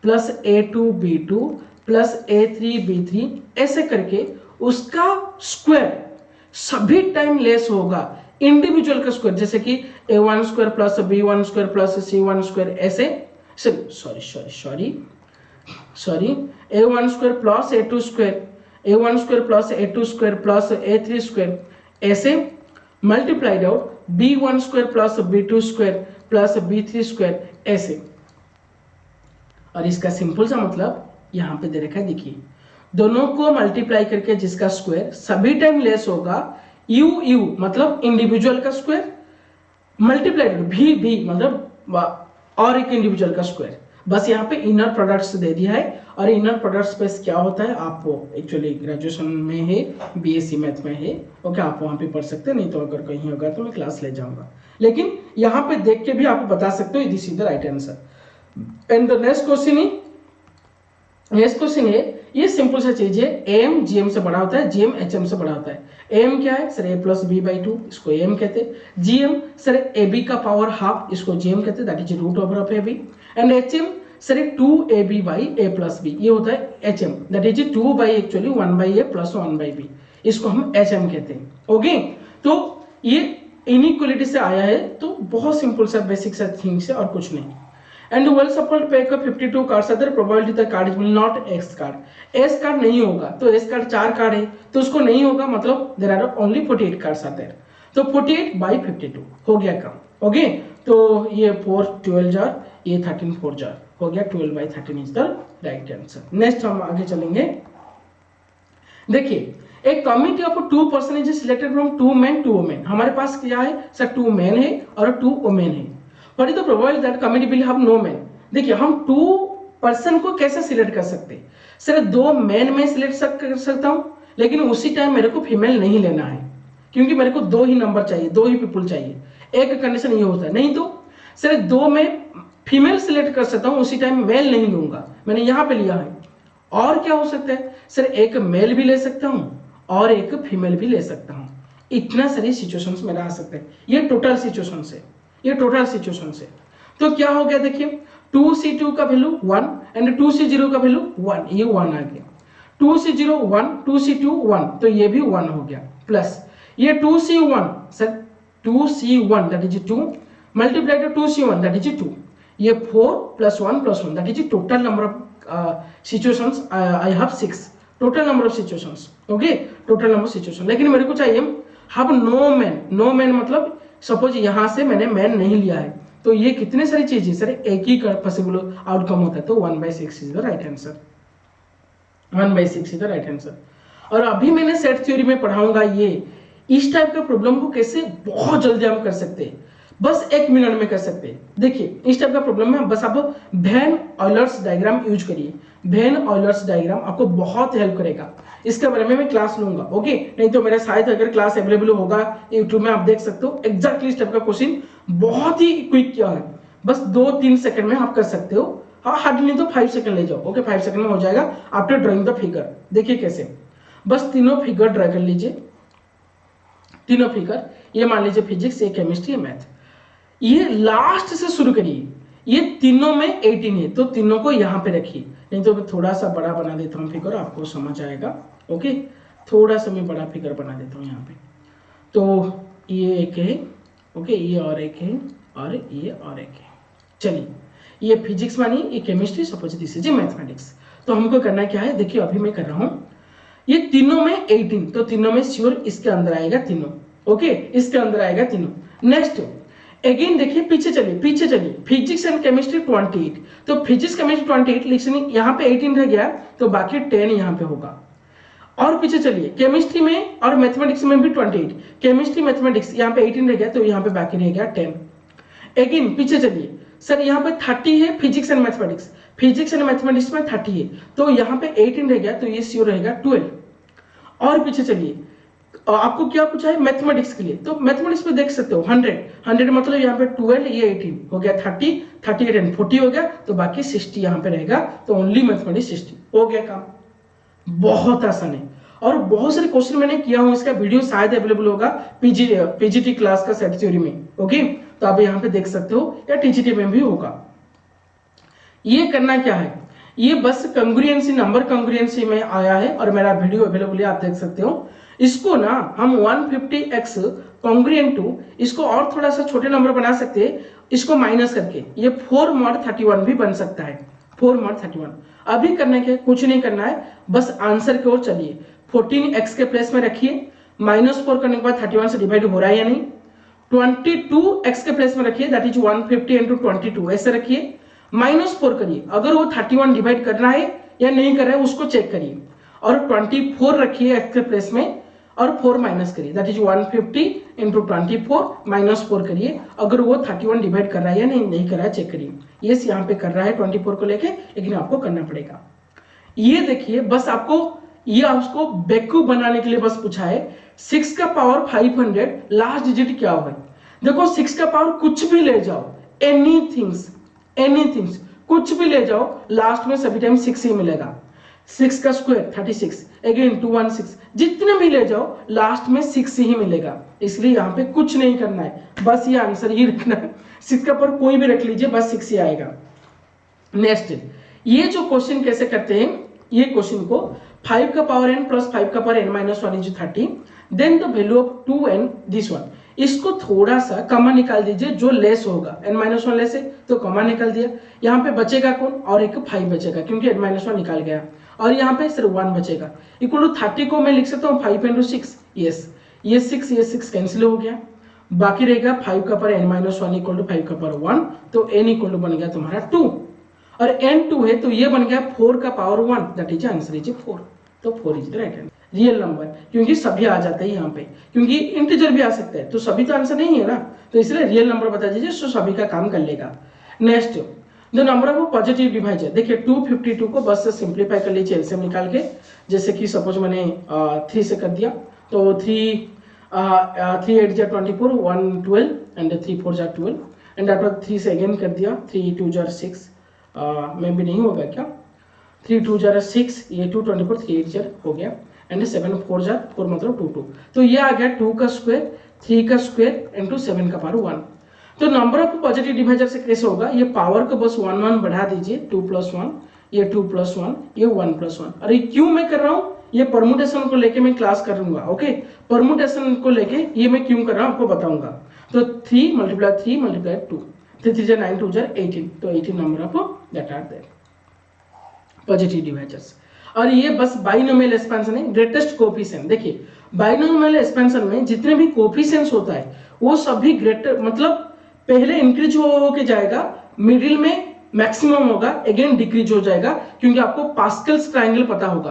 plus A2 B2 plus A3 B3 ऐसे करके उसका स्क्वायर सभी टाइम लेस होगा इंडिविजुअल का स्क्वायर, जैसे कि A1 square plus B1 square plus C1 square ऐसे, sorry A1 square plus A2 square, A1 square plus A2 square plus A3 square ऐसे multiplied out B1 square plus B2 square plus B3 square ऐसे। और इसका simple सा मतलब यहां पे दे रखा है, देखिए दोनों को मल्टीप्लाई करके जिसका स्क्वायर सभी टाइम लेस होगा यू मतलब इंडिविजुअल का स्क्वायर मल्टीप्लाइड भी मतलब और एक इंडिविजुअल का स्क्वायर। बस यहाँ पे इनर प्रोडक्ट्स दे दिया है, और इनर प्रोडक्ट्स पे क्या होता है आपको एक्चुअली ग्रेजुएशन में है, बीएससी मैथ में है, ओके आप वहाँ पे पढ़ सकते हैं, नहीं तो अगर कहीं होगा तो मैं क्लास ले जाऊंगा, लेकिन यहाँ पे देख के भी आप बता सकते हो this is the right answer. And the next question है, ये सिंपल सा चीज है, एम जीएम से बड़ा होता है, जीएम एचएम से बड़ा होता है। एम क्या है sir? A plus B by 2, इसको एम कहते हैं। जीएम सर ए बी का पावर हाफ, इसको जीएम कहते हैं, that is root over of A B. And HM sir 2ab by A plus B, ये होता है HM, that is 2 by actually 1 by A plus 1 by B, इसको हम HM कहते हैं। ओके, तो ये इनइक्वालिटी से आया है, तो बहुत सिंपल सा बेसिक सा थिंग्स है और कुछ नहीं। And well suppose pack of 52 cards are there, probability the card will not X card, S card नहीं होगा, तो S card 4 कार्ड है तो उसको नहीं होगा, मतलब there are only 48 cards are there, तो 48 by 52 हो गया काम। ओके, तो ये 4 12 जार, ये 13 4 जार हो गया, 12 by 13 is the right answer. Next हम आगे चलेंगे, देखिए एक committee of 2 person is selected from 2 men 2 women, हमारे पास क्या है सर? 2 men है और 2 women है। What is the probability that committee will have no men? देखिए हम 2 पर्सन को कैसे सिलेक्ट कर सकते हैं सर? 2 मैन में सिलेक्ट कर सकता हूं, लेकिन उसी टाइम मेरे को फीमेल नहीं लेना है, क्योंकि मेरे को 2 ही नंबर चाहिए, 2 ही पीपल चाहिए। एक कंडीशन ये होता है, नहीं तो सर 2 में फीमेल सिलेक्ट कर सकता हूं, उसी टाइम मेल नहीं लूंगा, मैंने यहां पे लिया है। और क्या हो सकता है सर? एक मेल भी ले सकता हूं और एक फीमेल भी ले सकता हूं, इतना सारी सिचुएशंस मेरा आ सकते हैं। ये टोटल सिचुएशन से, ये टोटल सिचुएशन से, तो क्या हो गया देखिए 2C2 का वैल्यू 1 एंड 2C0 का वैल्यू 1, ये 1 आ गया। 2C0 1, 2C2 1, तो ये भी 1 हो गया, प्लस ये 2C1 sir 2C1 that is 2 multiplied to 2C1 that is 2, ये 4 plus 1 plus 1 that is total number of situations I have 6, total number of situations. Okay, total number situation, लेकिन मेरे को चाहिए have no man. No man मतलब suppose यहां से मैंने man नहीं लिया है, तो ये कितने सारी चीजें सर? एक ही पॉसिबल आउटकम होता है, तो 1/6 is the right answer, 1/6 is the right answer. और अभी मैंने सेट थ्योरी में पढ़ाऊंगा ये इस टाइप का प्रॉब्लम को कैसे बहुत जल्दी हम कर सकते हैं, बस 1 मिनट में कर सकते हैं। देखिए इस टाइप का प्रॉब्लम में बस आप वैन ऑयलर्स डायग्राम यूज करिए, वैन ऑयलर्स डायग्राम आपको बहुत हेल्प करेगा, इसके बारे में मैं क्लास लूंगा। ओके, नहीं तो मेरा शायद अगर क्लास अवेलेबल होगा यूट्यूब में, आप देख सकते हो एग्जैक्टली इस टाइप का क्वेश्चन, बहुत ही क्विक क्या है, बस 2-3 सेकंड में आप कर सकते हो। हाँ हार्डली नहीं तो 5 सेकंड ले जाओ। ओके, 5 सेकंड में हो जाएगा आफ्टर ड्राइंग द फिगर। देखिए कैसे, बस तीनों फिगर ड्रा कर लीजिए, तीनों फिगर, ये मान लीजिए फिजिक्स, ये केमिस्ट्री, ये मैथ, ये लास्ट से शुरू करिए, ये तीनों में 18 है तो तीनों को यहाँ पे रखिए, नहीं तो मैं थोड़ा सा बड़ा बना देता हूँ फिगर, आपको समझ आएगा। ओके, थोड़ा सा मैं बड़ा फिगर बना देता हूँ यहाँ पे, तो ये एक है, ओके ये और एक है, और ये और एक है। चलिए ये फिजिक्स मानिए, ये chemistry, suppose this is mathematics. तो हमको करना क्या है, देखिए अभी मैं कर रहा हूँ, ये तीनों में 18, तो तीनों में श्योर इसके अंदर आएगा तीनों। ओके, इसके अंदर आएगा तीनों। नेक्स्ट अगेन देखिए, पीछे चलिए, फिजिक्स एंड केमिस्ट्री 28, तो फिजिक्स केमिस्ट्री 28 लिखने, यहाँ पे 18 रह गया, तो बाकी 10 यहाँ पे होगा। और पीछे चलिए, केमिस्ट्री में और मैथमेटिक्स में भी 28, केमिस्ट्री मैथमेटिक्स यहाँ पे 18 रह गया, तो यहाँ पे बाकी रह गया 10। अगेन पीछे चलिए, सर यहाँ पे 30 है physics and mathematics, physics and mathematics में 30 है, तो यहाँ पे 18 रह गया, तो ये श्योर रहेगा 12। और पीछे चलिए, आपको क्या पूछा है मैथमेटिक्स के लिए, तो मैथमेटिक्स में देख सकते हो 100 मतलब यहाँ पे 12, ये 18 हो गया, 30 38 एंड 40 हो गया, तो बाकी 60 यहाँ पे रहेगा, तो ओनली मैथमेटिक्स 60 हो गया काम। बहुत आसान है, और बहुत सारे क्वेश्चन मैंने किया हूँ, इसका वीडियो शायद अवेलेबल होगा पीजीटी क्लास का सेट थ्योरी में, ओके, तो आप यहाँ पे देख सकते हो, या टीजीटी में भी होगा। ये करना क्या है, ये बस कंग्रुएंसी, नंबर कंग्रुएंसी में आया है और मेरा वीडियो अवेलेबल है, आप देख सकते हो। इसको ना हम 150x कॉन्ग्रुएंट टू, इसको और थोड़ा सा छोटे नंबर बना सकते हैं, इसको माइनस करके ये 4 mod 31 भी बन सकता है, 4 mod 31। अभी करने के कुछ नहीं करना है, बस आंसर की ओर चलिए, 14x के प्लेस में रखिए, -4 करने के बाद 31 से डिवाइड हो रहा है या नहीं, 22x के प्लेस में रखिए, दैट इज 150 into 22 ऐसे रखिए, -4 करिए, अगर वो 31 डिवाइड करना है या नहीं कर रहा है उसको चेक करिए, और 24 रखिए x के प्लेस में, और 4 माइनस करिए, दैट इज 150 into 24 -4 करिए, अगर वो 31 डिवाइड कर रहा है या नहीं कर रहा है चेक करिए। ये यहाँ पे कर रहा है 24 को लेके, लेकिन आपको करना पड़ेगा। ये देखिए, बस आपको ये आपको बेवकूफ बनाने के लिए बस पूछा है, 6 का पावर 500 लास्ट डिजिट क्या होगा। देखो 6 का पावर कुछ भी ले जाओ, एनीथिंग्स कुछ भी ले जाओ, लास्ट में सभी टाइम 6 ही मिलेगा। 6 का स्क्वायर 36, अगेन 216, जितने भी ले जाओ लास्ट में 6 ही मिलेगा, इसलिए यहाँ पे कुछ नहीं करना है, बस ये आंसर ही रखना है। 6 का पावर कोई भी रख लीजिए, बस 6 ही आएगा। नेक्स्ट, ये जो क्वेश्चन कैसे करते हैं, ये क्वेश्चन को 5 का पावर n प्लस 5 का power n minus 1 is 30, then the value of 2n this one, इसको थोड़ा सा कमा निकाल दीजिए, जो लेस होगा, n-1 लेस है तो कमा निकाल दिया, यहाँ पे बचेगा कौन, और एक 5 बचेगा क्योंकि n-1 निकाल गया, और यहाँ पे सिर्फ 1 बचेगा। इक्वल टू 30 को मैं लिख सकता हूँ 5 into 6, यस, ये 6 कैंसिल हो गया, बाकी रहेगा 5 का पावर n-1 इक्वल टू 5 का पावर 1, तो n इक्वल टू बन गया तुम्हारा 2, और n 2 है तो ये बन गया 4 का power 1, that is answer is 4, तो 4 is the right answer. Real number, क्योंकि सभी आ जाते हैं यहाँ पे, क्योंकि इंटीजर भी आ सकते हैं, तो सभी तो आंसर नहीं है ना, तो इसलिए रियल नंबर बता दीजिए, तो सभी का काम कर लेगा। Next, the number of positive divisor, देखिए 252 को बस से सिंप्लीफाई कर लीजिए एलसीएम निकाल के, जैसे कि सपोज मैंने 3 से कर दिया, तो 3 8 जा 24, 1 12 एंड 3 4 जा 12, एंड आफ्टर 3 से अगेन कर दिया, 3 2 जा 6, में भी नहीं होगा क्या, 3 2 जा 6, ये 2 24, 3 8 जा हो गया, एंड 7 4 जा 4 मतलब 2 2, तो ये आ गया 2 का स्क्वायर 3 का स्क्वायर इंटू 7 का पावर 1। तो नंबर ऑफ पॉजिटिव डिवाइजर से कैसे होगा, ये पावर को बस 1 1 बढ़ा दीजिए, 2 + 1, ये 2 + 1, ये 1 + 1। अरे क्यों मैं कर रहा हूँ, ये परमुटेशन को लेके मैं क्लास करूंगा, ओके, परमुटेशन को लेके ये मैं क्यों कर रहा हूँ आपको बताऊंगा। तो 3 × 3 × 2, 3 3 9 2 18, तो 18 number of that are there positive divisors. और ये बस बाइनोमियल एक्सपेंशन है, ग्रेटेस्ट कोएफिशिएंट। देखिए बाइनोमियल एक्सपेंशन में जितने भी कोएफिशिएंट्स होता है वो सभी ग्रेटर, मतलब पहले इंक्रीज हो के जाएगा, मिडिल में मैक्सिमम होगा, अगेन डिक्रीज हो जाएगा, क्योंकि आपको पास्कल्स ट्रायंगल पता होगा,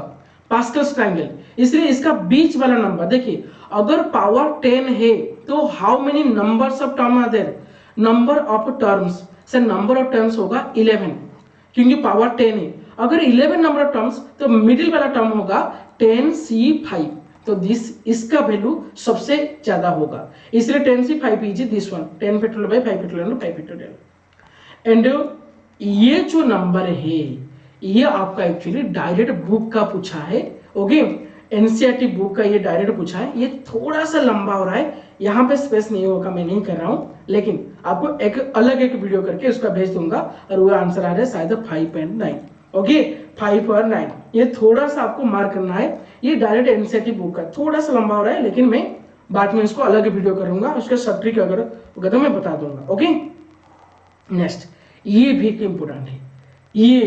पास्कल्स ट्रायंगल, इसलिए इसका बीच वाला नंबर देखिए, अगर पावर 10 है तो how many numbers of term are there, number of terms से नंबर ऑफ टर्म्स होगा 11, क्योंकि पावर 10 है। अगर 11 नंबर ऑफ टर्म्स तो मिडिल वाला टर्म होगा 10c5, तो दिस इसका वैल्यू सबसे ज्यादा होगा, इसलिए 10c5 is this one, 10 factorial by 5 factorial 5 factorial. And ये जो नंबर है ये आपका एक्चुअली डायरेक्ट बुक का पूछा है, ओके, एनसीईआरटी बुक का ये डायरेक्ट पूछा है। ये थोड़ा सा लंबा हो रहा है, यहाँ पे स्पेस नहीं होगा, मैं नहीं कर रहा हूँ, लेकिन आपको एक अलग एक वीडियो करके उसका भेज दूंगा, और वो आंसर आ रहा है शायद 5 और 9, ओके, 5 और 9, ये थोड़ा सा आपको मार्क करना है। ये डायरेक्ट एनसीईआरटी बुक का थोड़ा सा लंबा हो रहा है, लेकिन मैं बाद में इसको अलग वीडियो करूंगा, उसका सब ट्रिक अगर होगा तो मैं बता दूंगा, ओके। नेक्स्ट, ये भी एक इंपोर्टेंट है, ये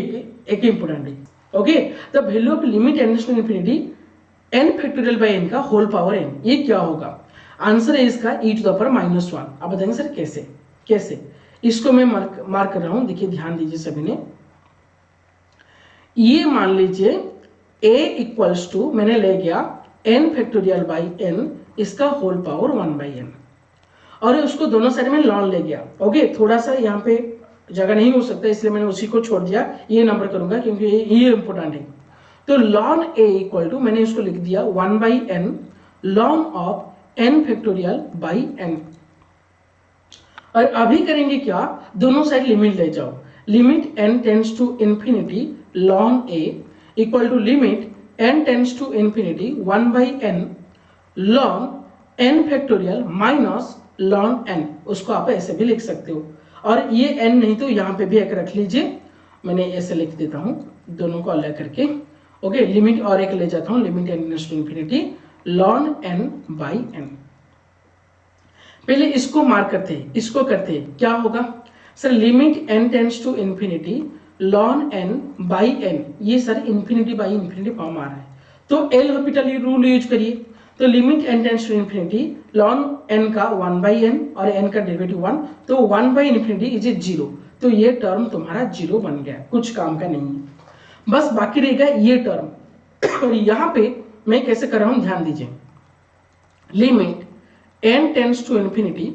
एक इंपोर्टेंट है, okay. The value of limit ends to infinity n factorial by n का होल पावर n, ये क्या होगा, आंसर है इसका e टू द पावर -1। आप बताएंगे सर कैसे, कैसे, इसको मैं मार्क कर रहा हूं, देखिए ध्यान दीजिए सभी ने। ये मान लीजिए a इक्वल्स टू मैंने ले गया n फैक्टोरियल बाय n, इसका होल पावर 1/n, और उसको दोनों साइड में लॉन ले गया। ओके, थोड़ा सा यहाँ पे जगह नहीं हो सकता इसलिए मैंने उसी को छोड़ दिया, ये नंबर करूंगा क्योंकि ये इंपॉर्टेंट है। तो लॉन ए इक्वल टू मैंने इसको लिख दिया 1/n lawn of n factorial by n। और अभी करेंगे क्या, दोनों साइड लिमिट ले जाओ, limit n tends to infinity ln a equal to limit n tends to infinity 1/n ln n factorial minus ln n। उसको आप ऐसे भी लिख सकते हो, और ये n नहीं तो यहाँ पे भी एक रख लीजिए, मैंने ऐसे लिख देता हूँ दोनों को अलग करके। ओके, लिमिट और एक ले जाता हूँ, limit n tends to infinity ln n by n। पहले इसको मार्क करते हैं, इसको करते हैं, क्या होगा sir, limit n tends to infinity ln n by n, ये sir infinity by infinity form आ रहा है, तो एल हॉस्पिटल रूल यूज करिए। तो limit n tends to infinity ln n का 1/n और n का डेरिवेटिव 1, तो 1/इंफिनिटी इज 0, तो ये टर्म तुम्हारा 0 बन गया, कुछ काम का नहीं है, बस बाकी रहेगा ये टर्म। और यहाँ पे मैं कैसे कर रहा हूँ ध्यान दीजिए, limit n tends to infinity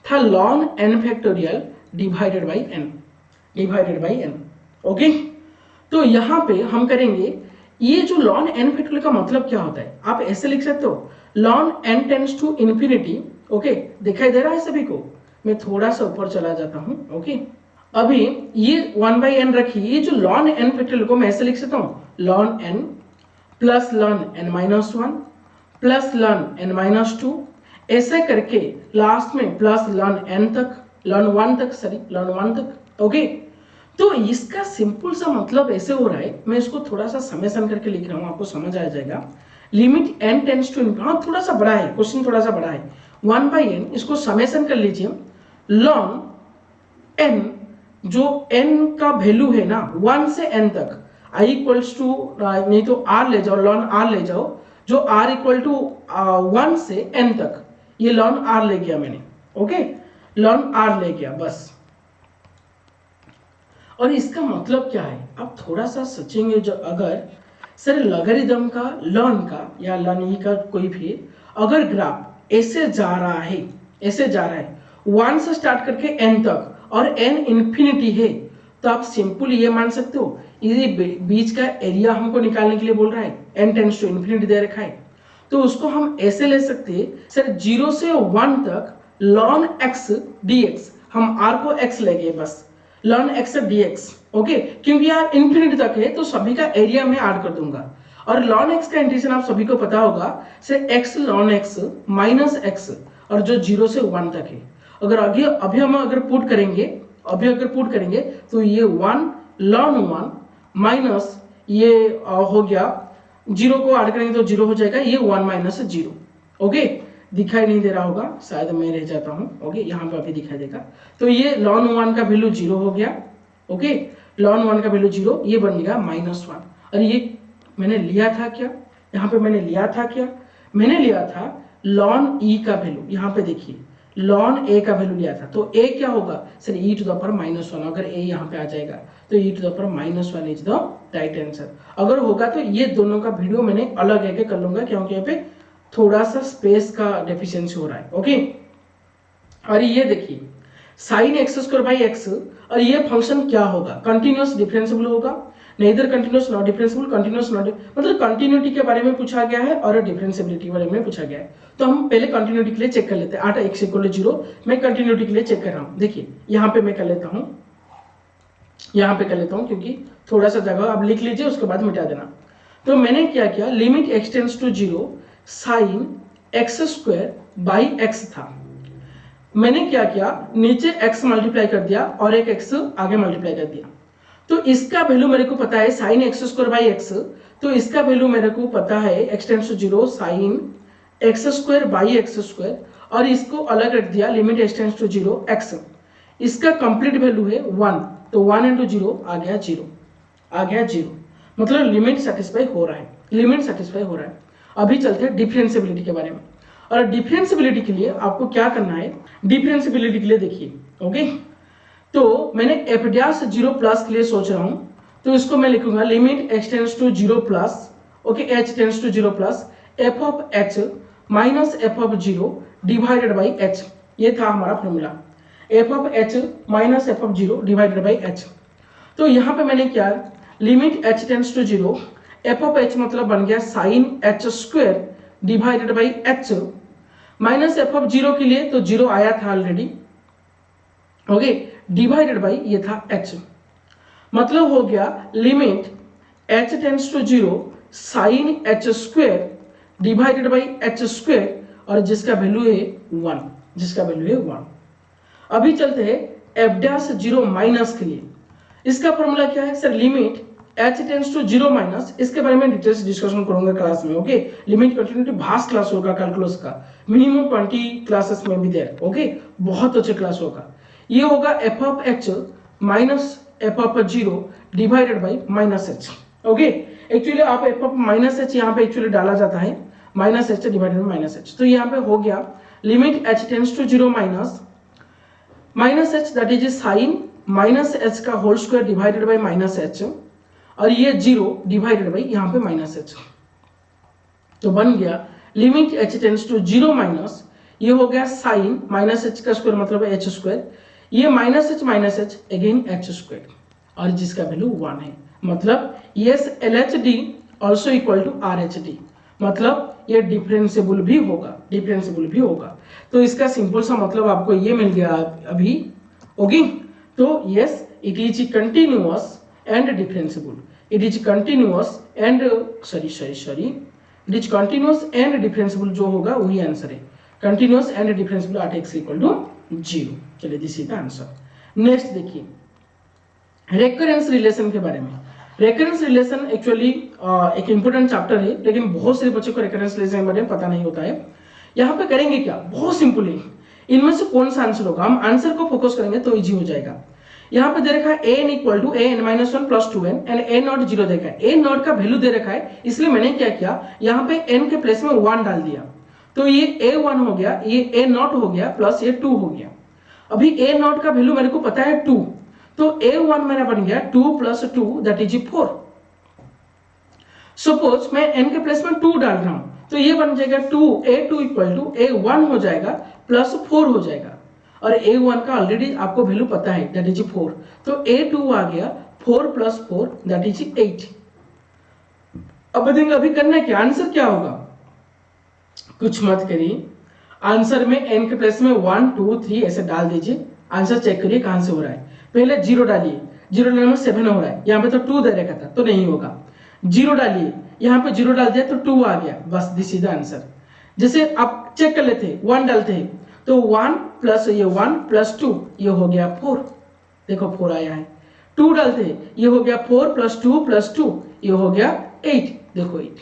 था ln n factorial divided by n। Okay, तो यहाँ पे हम करेंगे, ये जो लॉन n फैक्टोरियल का मतलब क्या होता है, आप ऐसे लिख सकते हो ln n tends to infinity. Okay, दिखाई दे रहा है सभी को, मैं थोड़ा सा ऊपर चला जाता हूँ। ओके, अभी ये 1/n रखिए, ये जो लॉन n फैक्टोरियल को मैं ऐसे लिख सकता हूँ lawn n plus lawn n-1 plus lawn n-2, ऐसे करके लास्ट में प्लस लॉन n तक, लॉन 1 तक। ओके, तो इसका सिंपल सा मतलब ऐसे हो रहा है, मैं इसको थोड़ा सा समेसन करके लिख रहा हूँ, आपको समझ आ जाएगा। लिमिट n टेंड्स टू, हाँ थोड़ा सा बड़ा है, क्वेश्चन थोड़ा सा बड़ा है, 1/n, इसको समेसन कर लीजिए, लॉन n, जो n का वैल्यू है ना 1 से n तक, i इक्वल्स टू, नहीं तो r ले जाओ, लॉन r ले जाओ, जो r इक्वल टू 1 से n तक, ये लॉन r ले गया मैंने। ओके, लॉन r ले गया बस। और इसका मतलब क्या है, आप थोड़ा सा सोचेंगे, जो अगर सर लॉगरिथम का लॉन का या लॉन ई का कोई भी अगर ग्राफ ऐसे जा रहा है, 1 से स्टार्ट करके n तक और n इंफिनिटी है, तो आप सिंपल ये मान सकते हो, ये बीच का एरिया हमको निकालने के लिए बोल रहा है, n टेंड्स टू इंफिनिटी दे रखा है, तो उसको हम ऐसे ले सकते हैं सर 0 से 1 तक ln x dx, हम r को x ले गए बस, ln x dx। ओके, क्योंकि यार इंफिनिटी तक है तो सभी का एरिया में ऐड कर दूंगा, और ln x का इंटीग्रेशन आप सभी को पता होगा से x ln x minus x, और जो 0 से 1 तक है, अगर अभी हम अगर पुट करेंगे तो ये 1 ln 1 माइनस ये हो गया, 0 को ऐड करेंगे तो 0 हो जाएगा, ये 1 माइनस 0। ओके, दिखाई नहीं दे रहा होगा, शायद मैं रह जाता हूँ। ओके, यहाँ पे अभी दिखाई देगा, तो ये ln 1 का वैल्यू 0 हो गया। ओके, ln 1 का वैल्यू 0, ये बन गया -1। और ये मैंने लिया था क्या, यहाँ पे मैंने लिया था ln e का वैल्यू, यहाँ पे देखिए ln a का वैल्यू लिया था, तो a क्या होगा sir e to the power -1, अगर a यहाँ पे आ जाएगा तो e to the power -1 is the right answer. अगर होगा तो ये दोनों का वीडियो मैंने अलग है कर लूंगा, क्योंकि यहाँ पे थोड़ा सा स्पेस का डेफिशिएंसी हो रहा है। ओके, और ये देखिए sin x²/x, और ये फंक्शन क्या होगा, कंटिन्यूअस डिफरेंशिएबल होगा, neither continuous not differentiable, continuous not, मतलब कंटिन्यूटी के बारे में पूछा गया है और डिफरेंशिएबिलिटी के बारे में पूछा गया है। तो हम पहले कंटिन्यूटी के लिए चेक कर लेते हैं, 8x = 0, मैं कंटिन्यूटी के लिए चेक कर रहा हूँ। देखिए यहाँ पे मैं कर लेता हूँ, क्योंकि थोड़ा सा जगह आप लिख लीजिए, उसके बाद मिटा देना। तो मैंने क्या किया, limit x tends to 0 sin x² था, मैंने क्या किया, नीचे x मल्टीप्लाई कर दिया और एक x आगे मल्टीप्लाई कर दिया, तो इसका वैल्यू मेरे को पता है sin x²/x, तो इसका वैल्यू मेरे को पता है x tends to 0 sin x²/x², और इसको अलग रख दिया, limit x tends to 0 x, इसका कंप्लीट वैल्यू है 1, तो 1 × 0 आ गया 0, मतलब लिमिट सेटिस्फाई हो रहा है। अभी चलते हैं डिफरेंशिएबिलिटी के बारे में, और डिफरेंशिएबिलिटी के लिए आपको क्या करना है, डिफरेंशिएबिलिटी के लिए देखिए। ओके, तो मैंने f'0+ के लिए सोच रहा हूं, तो इसको मैं लिखूंगा limit x tends to 0+, okay, h tends to 0+, f(h) - f(0) divided by h, ये था हमारा formula F of H minus F of zero divided by H. तो यहाँ पे मैंने क्या limit H tends to zero, F of H मतलब बन गया sine H square divided by H minus F of zero के लिए तो जीरो आया था ऑलरेडी, ओके, डिवाइडेड बाई ये था एच, मतलब हो गया limit H tends to zero sine H square divided by h square और जिसका वैल्यू है 1, जिसका वैल्यू है 1। अभी चलते हैं एफ डैश जीरो माइनस के लिए। इसका फॉर्मूला क्या है sir, limit H tends to zero minus, इसके बारे में डिटेल्स डिस्कशन करूंगा क्लास में, ओके। लिमिट कंटिन्यूटी भास्ट क्लास होगा कैलकुलस का, मिनिमम 20 क्लासेस में भी देर, ओके, बहुत अच्छे क्लास होगा। ये होगा f of H minus F of zero divided by minus h, okay. Actually आप एफ ऑफ माइनस एच यहाँ पे एक्चुअली डाला जाता है, minus h divided by minus h. तो यहाँ पे हो गया limit H tends to zero minus h that is sine minus h का whole square divided by minus h और ये जीरो डिवाइडेड बाई यहाँ पे माइनस एच। तो बन गया limit H tends to zero minus, ये हो गया साइन माइनस एच का स्क्वायर मतलब एच स्क्वायर, ये minus h again h square और जिसका वैल्यू 1 है। मतलब yes L H D also equal to R H D, मतलब ये डिफरेंशिएबल भी होगा, डिफरेंशिएबल भी होगा। तो इसका सिंपल सा मतलब आपको ये मिल गया अभी, ओके। तो yes it is continuous and differentiable, it is continuous and it is continuous and differentiable जो होगा वही आंसर है, continuous and differentiable at x equal to 0। चलिए this is the answer. Next देखिए रेकरेंस रिलेशन के बारे में। रेकरेंस रिलेशन एक्चुअली एक इंपॉर्टेंट चैप्टर है, लेकिन बहुत सारे बच्चों को रेकरेंस रिलेशन के बारे में पता नहीं होता है। यहाँ पे करेंगे क्या, बहुत सिंपल है, इनमें से कौन सा आंसर होगा, हम आंसर को फोकस करेंगे तो इजी हो जाएगा। यहाँ पे दे रखा है n equal to a n minus one plus 2n and a naught zero देखा है, ए नॉट का वैल्यू दे रखा है, इसलिए मैंने क्या किया यहाँ पे n के प्लेस में 1 डाल दिया, तो ये a1 हो गया, ये a नॉट हो गया प्लस ये 2 हो गया। अभी a नॉट का वैल्यू मेरे को पता है 2, तो a1 मेरा बन गया 2 प्लस 2 दैट इज 4। सपोज मैं n के प्लेस में 2 डाल रहा हूं, तो ये बन जाएगा 2a2 इक्वल टू a1 हो जाएगा प्लस 4 हो जाएगा, और a1 का ऑलरेडी आपको वैल्यू पता है दैट इज 4, तो a2 आ गया 4 प्लस 4 दैट इज 8। अब देखेंगे अभी करना क्या, आंसर क्या होगा, कुछ मत करिए, आंसर में n के प्लेस में 1 2 3 ऐसे डाल दीजिए, आंसर चेक करिए कहां से हो रहा है। पहले 0 डालिए, 0 डालने में 7 हो रहा है, यहाँ पे तो 2 दे रखा था तो नहीं होगा, 0 डालिए, यहाँ पे 0 डाल दिया तो 2 आ गया, बस दिस इज द आंसर। जैसे आप चेक कर लेते हैं 1 डालते हैं तो 1 प्लस ये 1 प्लस 2 ये हो गया 4, देखो 4 आया है, 2 डालते हैं ये हो गया 4 प्लस 2 प्लस 2 ये हो गया 8, देखो 8।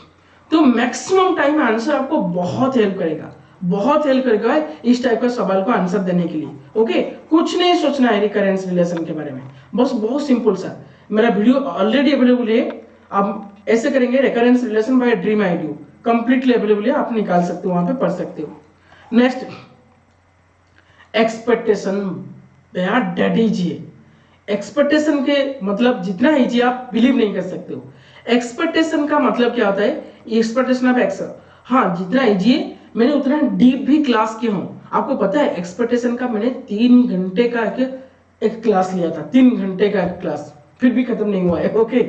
तो मैक्सिमम टाइम आंसर आपको बहुत हेल्प करेगा, बहुत हेल्प करेगा इस टाइप का सवाल को आंसर देने के लिए, ओके। कुछ नहीं सोचना है रिकरेंस रिलेशन के बारे में, बस बहुत सिंपल सा, मेरा वीडियो ऑलरेडी अवेलेबल है, आप ऐसे करेंगे रिकरेंस रिलेशन बाय ड्रीम आईडियो कंप्लीटली अवेलेबल है, आप निकाल सकते हो, वहां पे पढ़ सकते हो। नेक्स्ट एक्सपेक्टेशन, यार डेड इजी है, एक्सपेक्टेशन के मतलब जितना इजी आप बिलीव नहीं कर सकते हो। एक्सपेक्टेशन का मतलब क्या होता है, एक्सपेक्टेशन ऑफ एक्स, हाँ जितना इजी है मैंने उतना डीप भी क्लास किया हूं, आपको पता है एक्सपेक्टेशन का मैंने 3 घंटे का एक क्लास लिया था, 3 घंटे का क्लास, फिर भी खत्म नहीं हुआ है, ओके।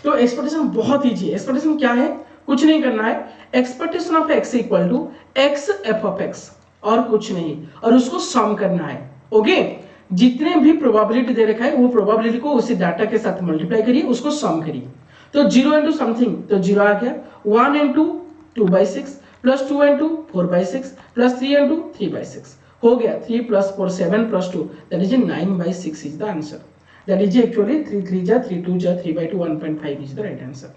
तो एक्सपेक्टेशन बहुत इजी है। एक्सपेक्टेशन क्या है, कुछ नहीं करना है, expectation of x equal to x f of x और कुछ नहीं, और उसको सम करना है, ओके। जितने भी प्रोबेबिलिटी दे रखा है वो प्रोबेबिलिटी को उसी डाटा के साथ मल्टीप्लाई करिए, उसको सम करिए। तो 0 इंटू समथिंग तो 0 आ गया, 1 into 2/6 plus 2 into 4/6 plus 3 into 3/6 हो गया, 3 plus 4 7 plus 2 that is 9/6 is the answer, that is actually 3 3 जा 3 2 जा 3/2 1.5 is the right answer.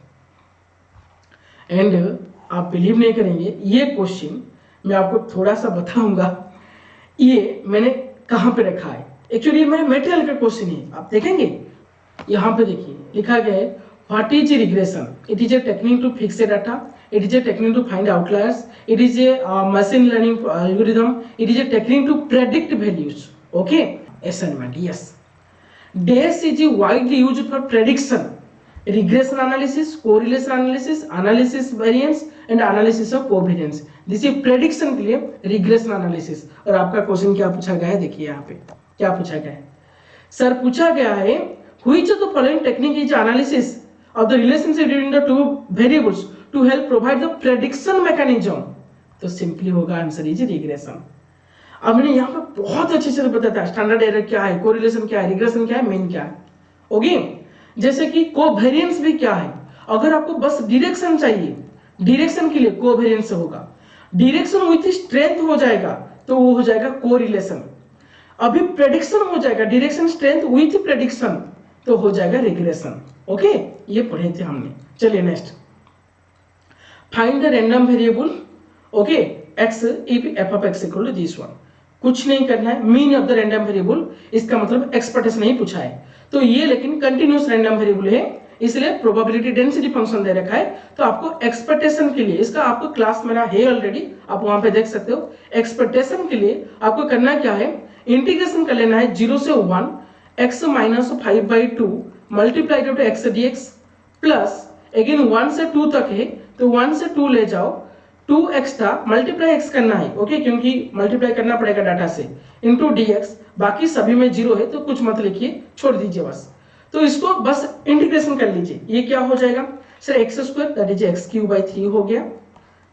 And आप बिलीव नहीं करेंगे, ये क्वेश्चन मैं आपको थोड़ा सा बताऊंगा, ये मैंने कहां पे रखा है, एक्चुअली मेरे मेटेरियल का क्वेश्चन है, आप देखेंगे यहाँ पे देखिए लिखा गया है what is regression, it is a technique to fix a data, it is a technique to find outliers, it is a machine learning algorithm, it is a technique to predict values, okay. Assignment, yes, DAS is widely used for prediction, regression analysis, correlation analysis, analysis variance and analysis of covariance, this is prediction के लिए regression analysis. और आपका question क्या पूछा गया है, देखिए यहाँ पे क्या पूछा गया है। सर पूछा गया है which of the following technique is analysis of the relationship between the two variables to help provide the prediction mechanism. तो सिंपली होगा आंसर इज रिग्रेशन। अब मैंने यहाँ पे बहुत अच्छे से बताया स्टैंडर्ड एरर क्या है, कोरिलेशन क्या है, रिग्रेशन क्या है, मीन क्या है। ओके, जैसे कि कोवेरिएंस भी क्या है। अगर आपको बस डायरेक्शन चाहिए, डायरेक्शन के लिए कोवेरिएंस होगा, डायरेक्शन विथ स्ट्रेंथ हो जाएगा तो वो हो जाएगा कोरिलेशन। अभी प्रेडिक्शन हो जाएगा डायरेक्शन स्ट्रेंथ विथ प्रेडिक्शन तो हो जाएगा रिग्रेशन। ओके, ये पढ़े थे हमने। चलिए next, find the random variable okay x if f of x equal to this one. कुछ नहीं करना है, mean of the random variable, इसका मतलब एक्सपेक्टेशन नहीं पूछा है। तो ये लेकिन कंटिन्यूअस रैंडम वेरिएबल है, इसलिए प्रोबेबिलिटी डेंसिटी फंक्शन दे रखा है। तो आपको एक्सपेक्टेशन के लिए, इसका आपको क्लास मेरा है ऑलरेडी, आप वहां पे देख सकते हो। एक्सपेक्टेशन के लिए आपको करना क्या है, इंटीग्रेशन कर लेना है 0 से 1 x minus 5/2 multiply two x D x plus again 1 से 2 तक है तो 1 से 2 ले जाओ, 2x था मल्टीप्लाई x करना है ओके क्योंकि मल्टीप्लाई करना पड़ेगा डाटा से, इंटू dx। बाकी सभी में 0 है तो कुछ मत लिखिए, छोड़ दीजिए बस। तो इसको बस इंटीग्रेशन कर लीजिए, ये क्या हो जाएगा sir x square that is x³/3 हो गया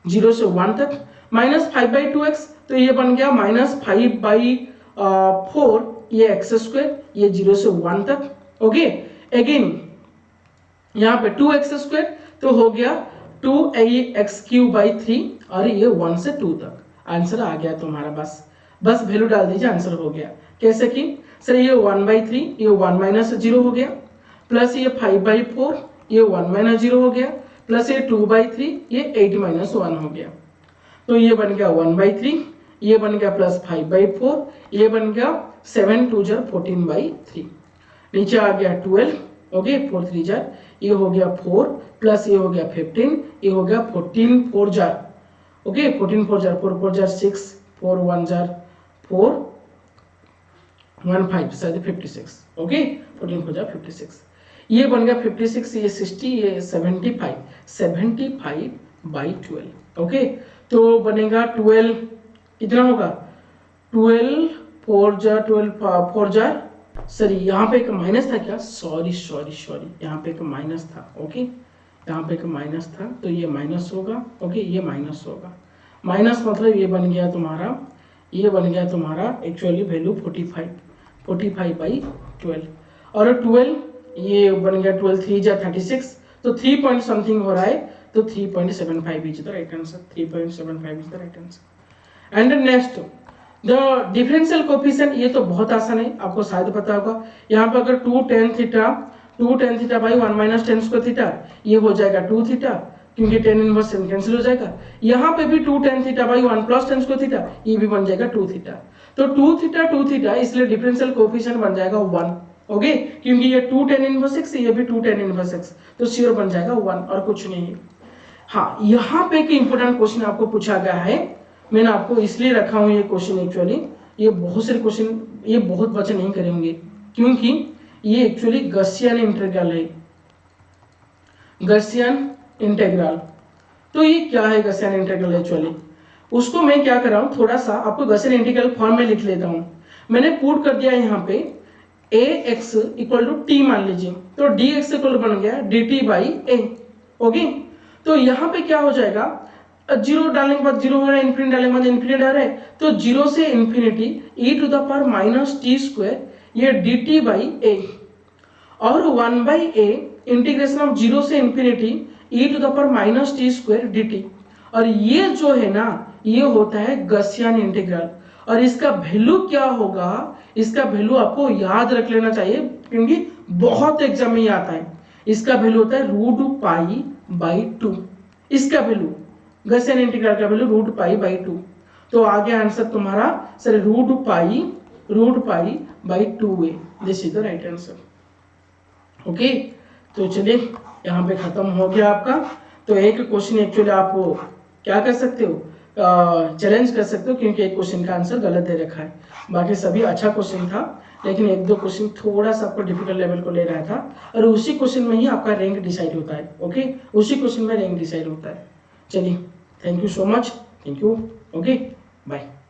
0 से 1 तक, माइनस 5/2x तो ये बन गया -5/4 ये x स्क्वायर, ये 0 से 1 तक ओके। अगेन यहाँ पे 2x स्क्वायर तो हो गया 2x³/3 और ये 1 से 2 तक। आंसर आ गया तुम्हारा, बस वैल्यू डाल दीजिए, आंसर हो गया। कैसे कि सर ये 1/3 ये 1 माइनस 0 हो गया, प्लस ये 5/4 ये 1 माइनस 0 हो गया, प्लस ये 2/3 ये 8 माइनस 1 हो गया। तो ये बन गया 1/3, ये बन गया प्लस 5/4, ये बन गया 7 2 14/3। नीचे आ गया 12 ओके 4 3 जार, ये हो गया 4 प्लस ये हो गया 15, ये हो गया 14 4 jar okay 14 4 jar 4 4 jar 6 4 1 jar 4 1 5 शायद 56 ओके 14 4 जार 56। ये बन गया 56, ये 60, ये 75/12 ओके। तो बनेगा 12 कितना होगा 12 4 जार 12 4 जार सॉरी यहाँ पे एक माइनस था क्या, सॉरी यहाँ पे एक माइनस था ओके, यहाँ पे एक माइनस था तो ये माइनस होगा ओके, ये माइनस होगा। माइनस मतलब ये बन गया तुम्हारा, ये बन गया तुम्हारा एक्चुअली वैल्यू 45/12 और 12 ये बन गया 12 3 जा 36 तो 3 पॉइंट समथिंग हो रहा है तो 3.75 is the right answer, 3.75 is the right answer. And next the differential coefficient, ये तो बहुत आसान है, आपको शायद पता होगा। यहाँ पर अगर 2 tan theta by 1 minus tan square theta ये हो जाएगा 2 थीटा क्योंकि tan इनवर्स कैंसिल हो जाएगा। यहाँ पे भी 2 tan theta by 1 plus tan square theta ये भी बन जाएगा 2 थीटा। तो 2 थीटा इसलिए डिफरेंशियल कोफिशिएंट बन जाएगा 1 ओके क्योंकि ये 2 tan इनवर्स x ये भी 2 tan इनवर्स x तो श्योर बन जाएगा 1 और कुछ नहीं है। हाँ, यहाँ पे एक इंपॉर्टेंट क्वेश्चन आपको पूछा गया है, मैंने आपको इसलिए रखा हूं ये क्वेश्चन। एक्चुअली ये बहुत सारे क्वेश्चन ये बहुत बच्चे नहीं करेंगे क्योंकि ये एक्चुअली गॉसियन इंटीग्रल है, गॉसियन इंटीग्रल। तो ये क्या है गॉसियन इंटीग्रल एक्चुअली, उसको मैं क्या कर रहा हूं थोड़ा सा आपको गॉसियन इंटीग्रल फॉर्म में लिख लेता हूं। मैंने पुट कर दिया यहाँ पे ax इक्वल टू t मान लीजिए तो dx इक्वल बन गया dt/a ओके। तो यहाँ पे क्या हो जाएगा, 0 डालने के बाद 0 हो रहा है, इन्फिनिटी डालने के बाद इन्फिनिटी आ रहा है तो 0 से इन्फिनिटी e⁻⁻t² ये dt/a और 1/a इंटीग्रेशन ऑफ 0 से इन्फिनिटी e⁻⁻t² dt। और ये जो है ना ये होता है गॉसियन इंटीग्रल और इसका वैल्यू क्या होगा, इसका वैल्यू आपको याद रख लेना चाहिए क्योंकि बहुत एग्जाम में आता है। इसका वैल्यू होता है √π/2, इसका वैल्यू गॉसियन इंटीग्रल का वैल्यू √π/2। तो आ गया आंसर तुम्हारा sir √π/2a, this is the right answer okay. तो चलिए यहाँ पे खत्म हो गया आपका। तो एक क्वेश्चन एक्चुअली आप क्या कर सकते हो, चैलेंज कर सकते हो क्योंकि एक क्वेश्चन का आंसर गलत दे रखा है, बाकी सभी अच्छा क्वेश्चन था लेकिन एक दो क्वेश्चन थोड़ा सा आपको डिफिकल्ट लेवल को ले रहा था और उसी क्वेश्चन में ही आपका रैंक डिसाइड होता है ओके, उसी क्वेश्चन में रैंक डिसाइड होता है। चलिए thank you so much. Thank you. Okay, bye.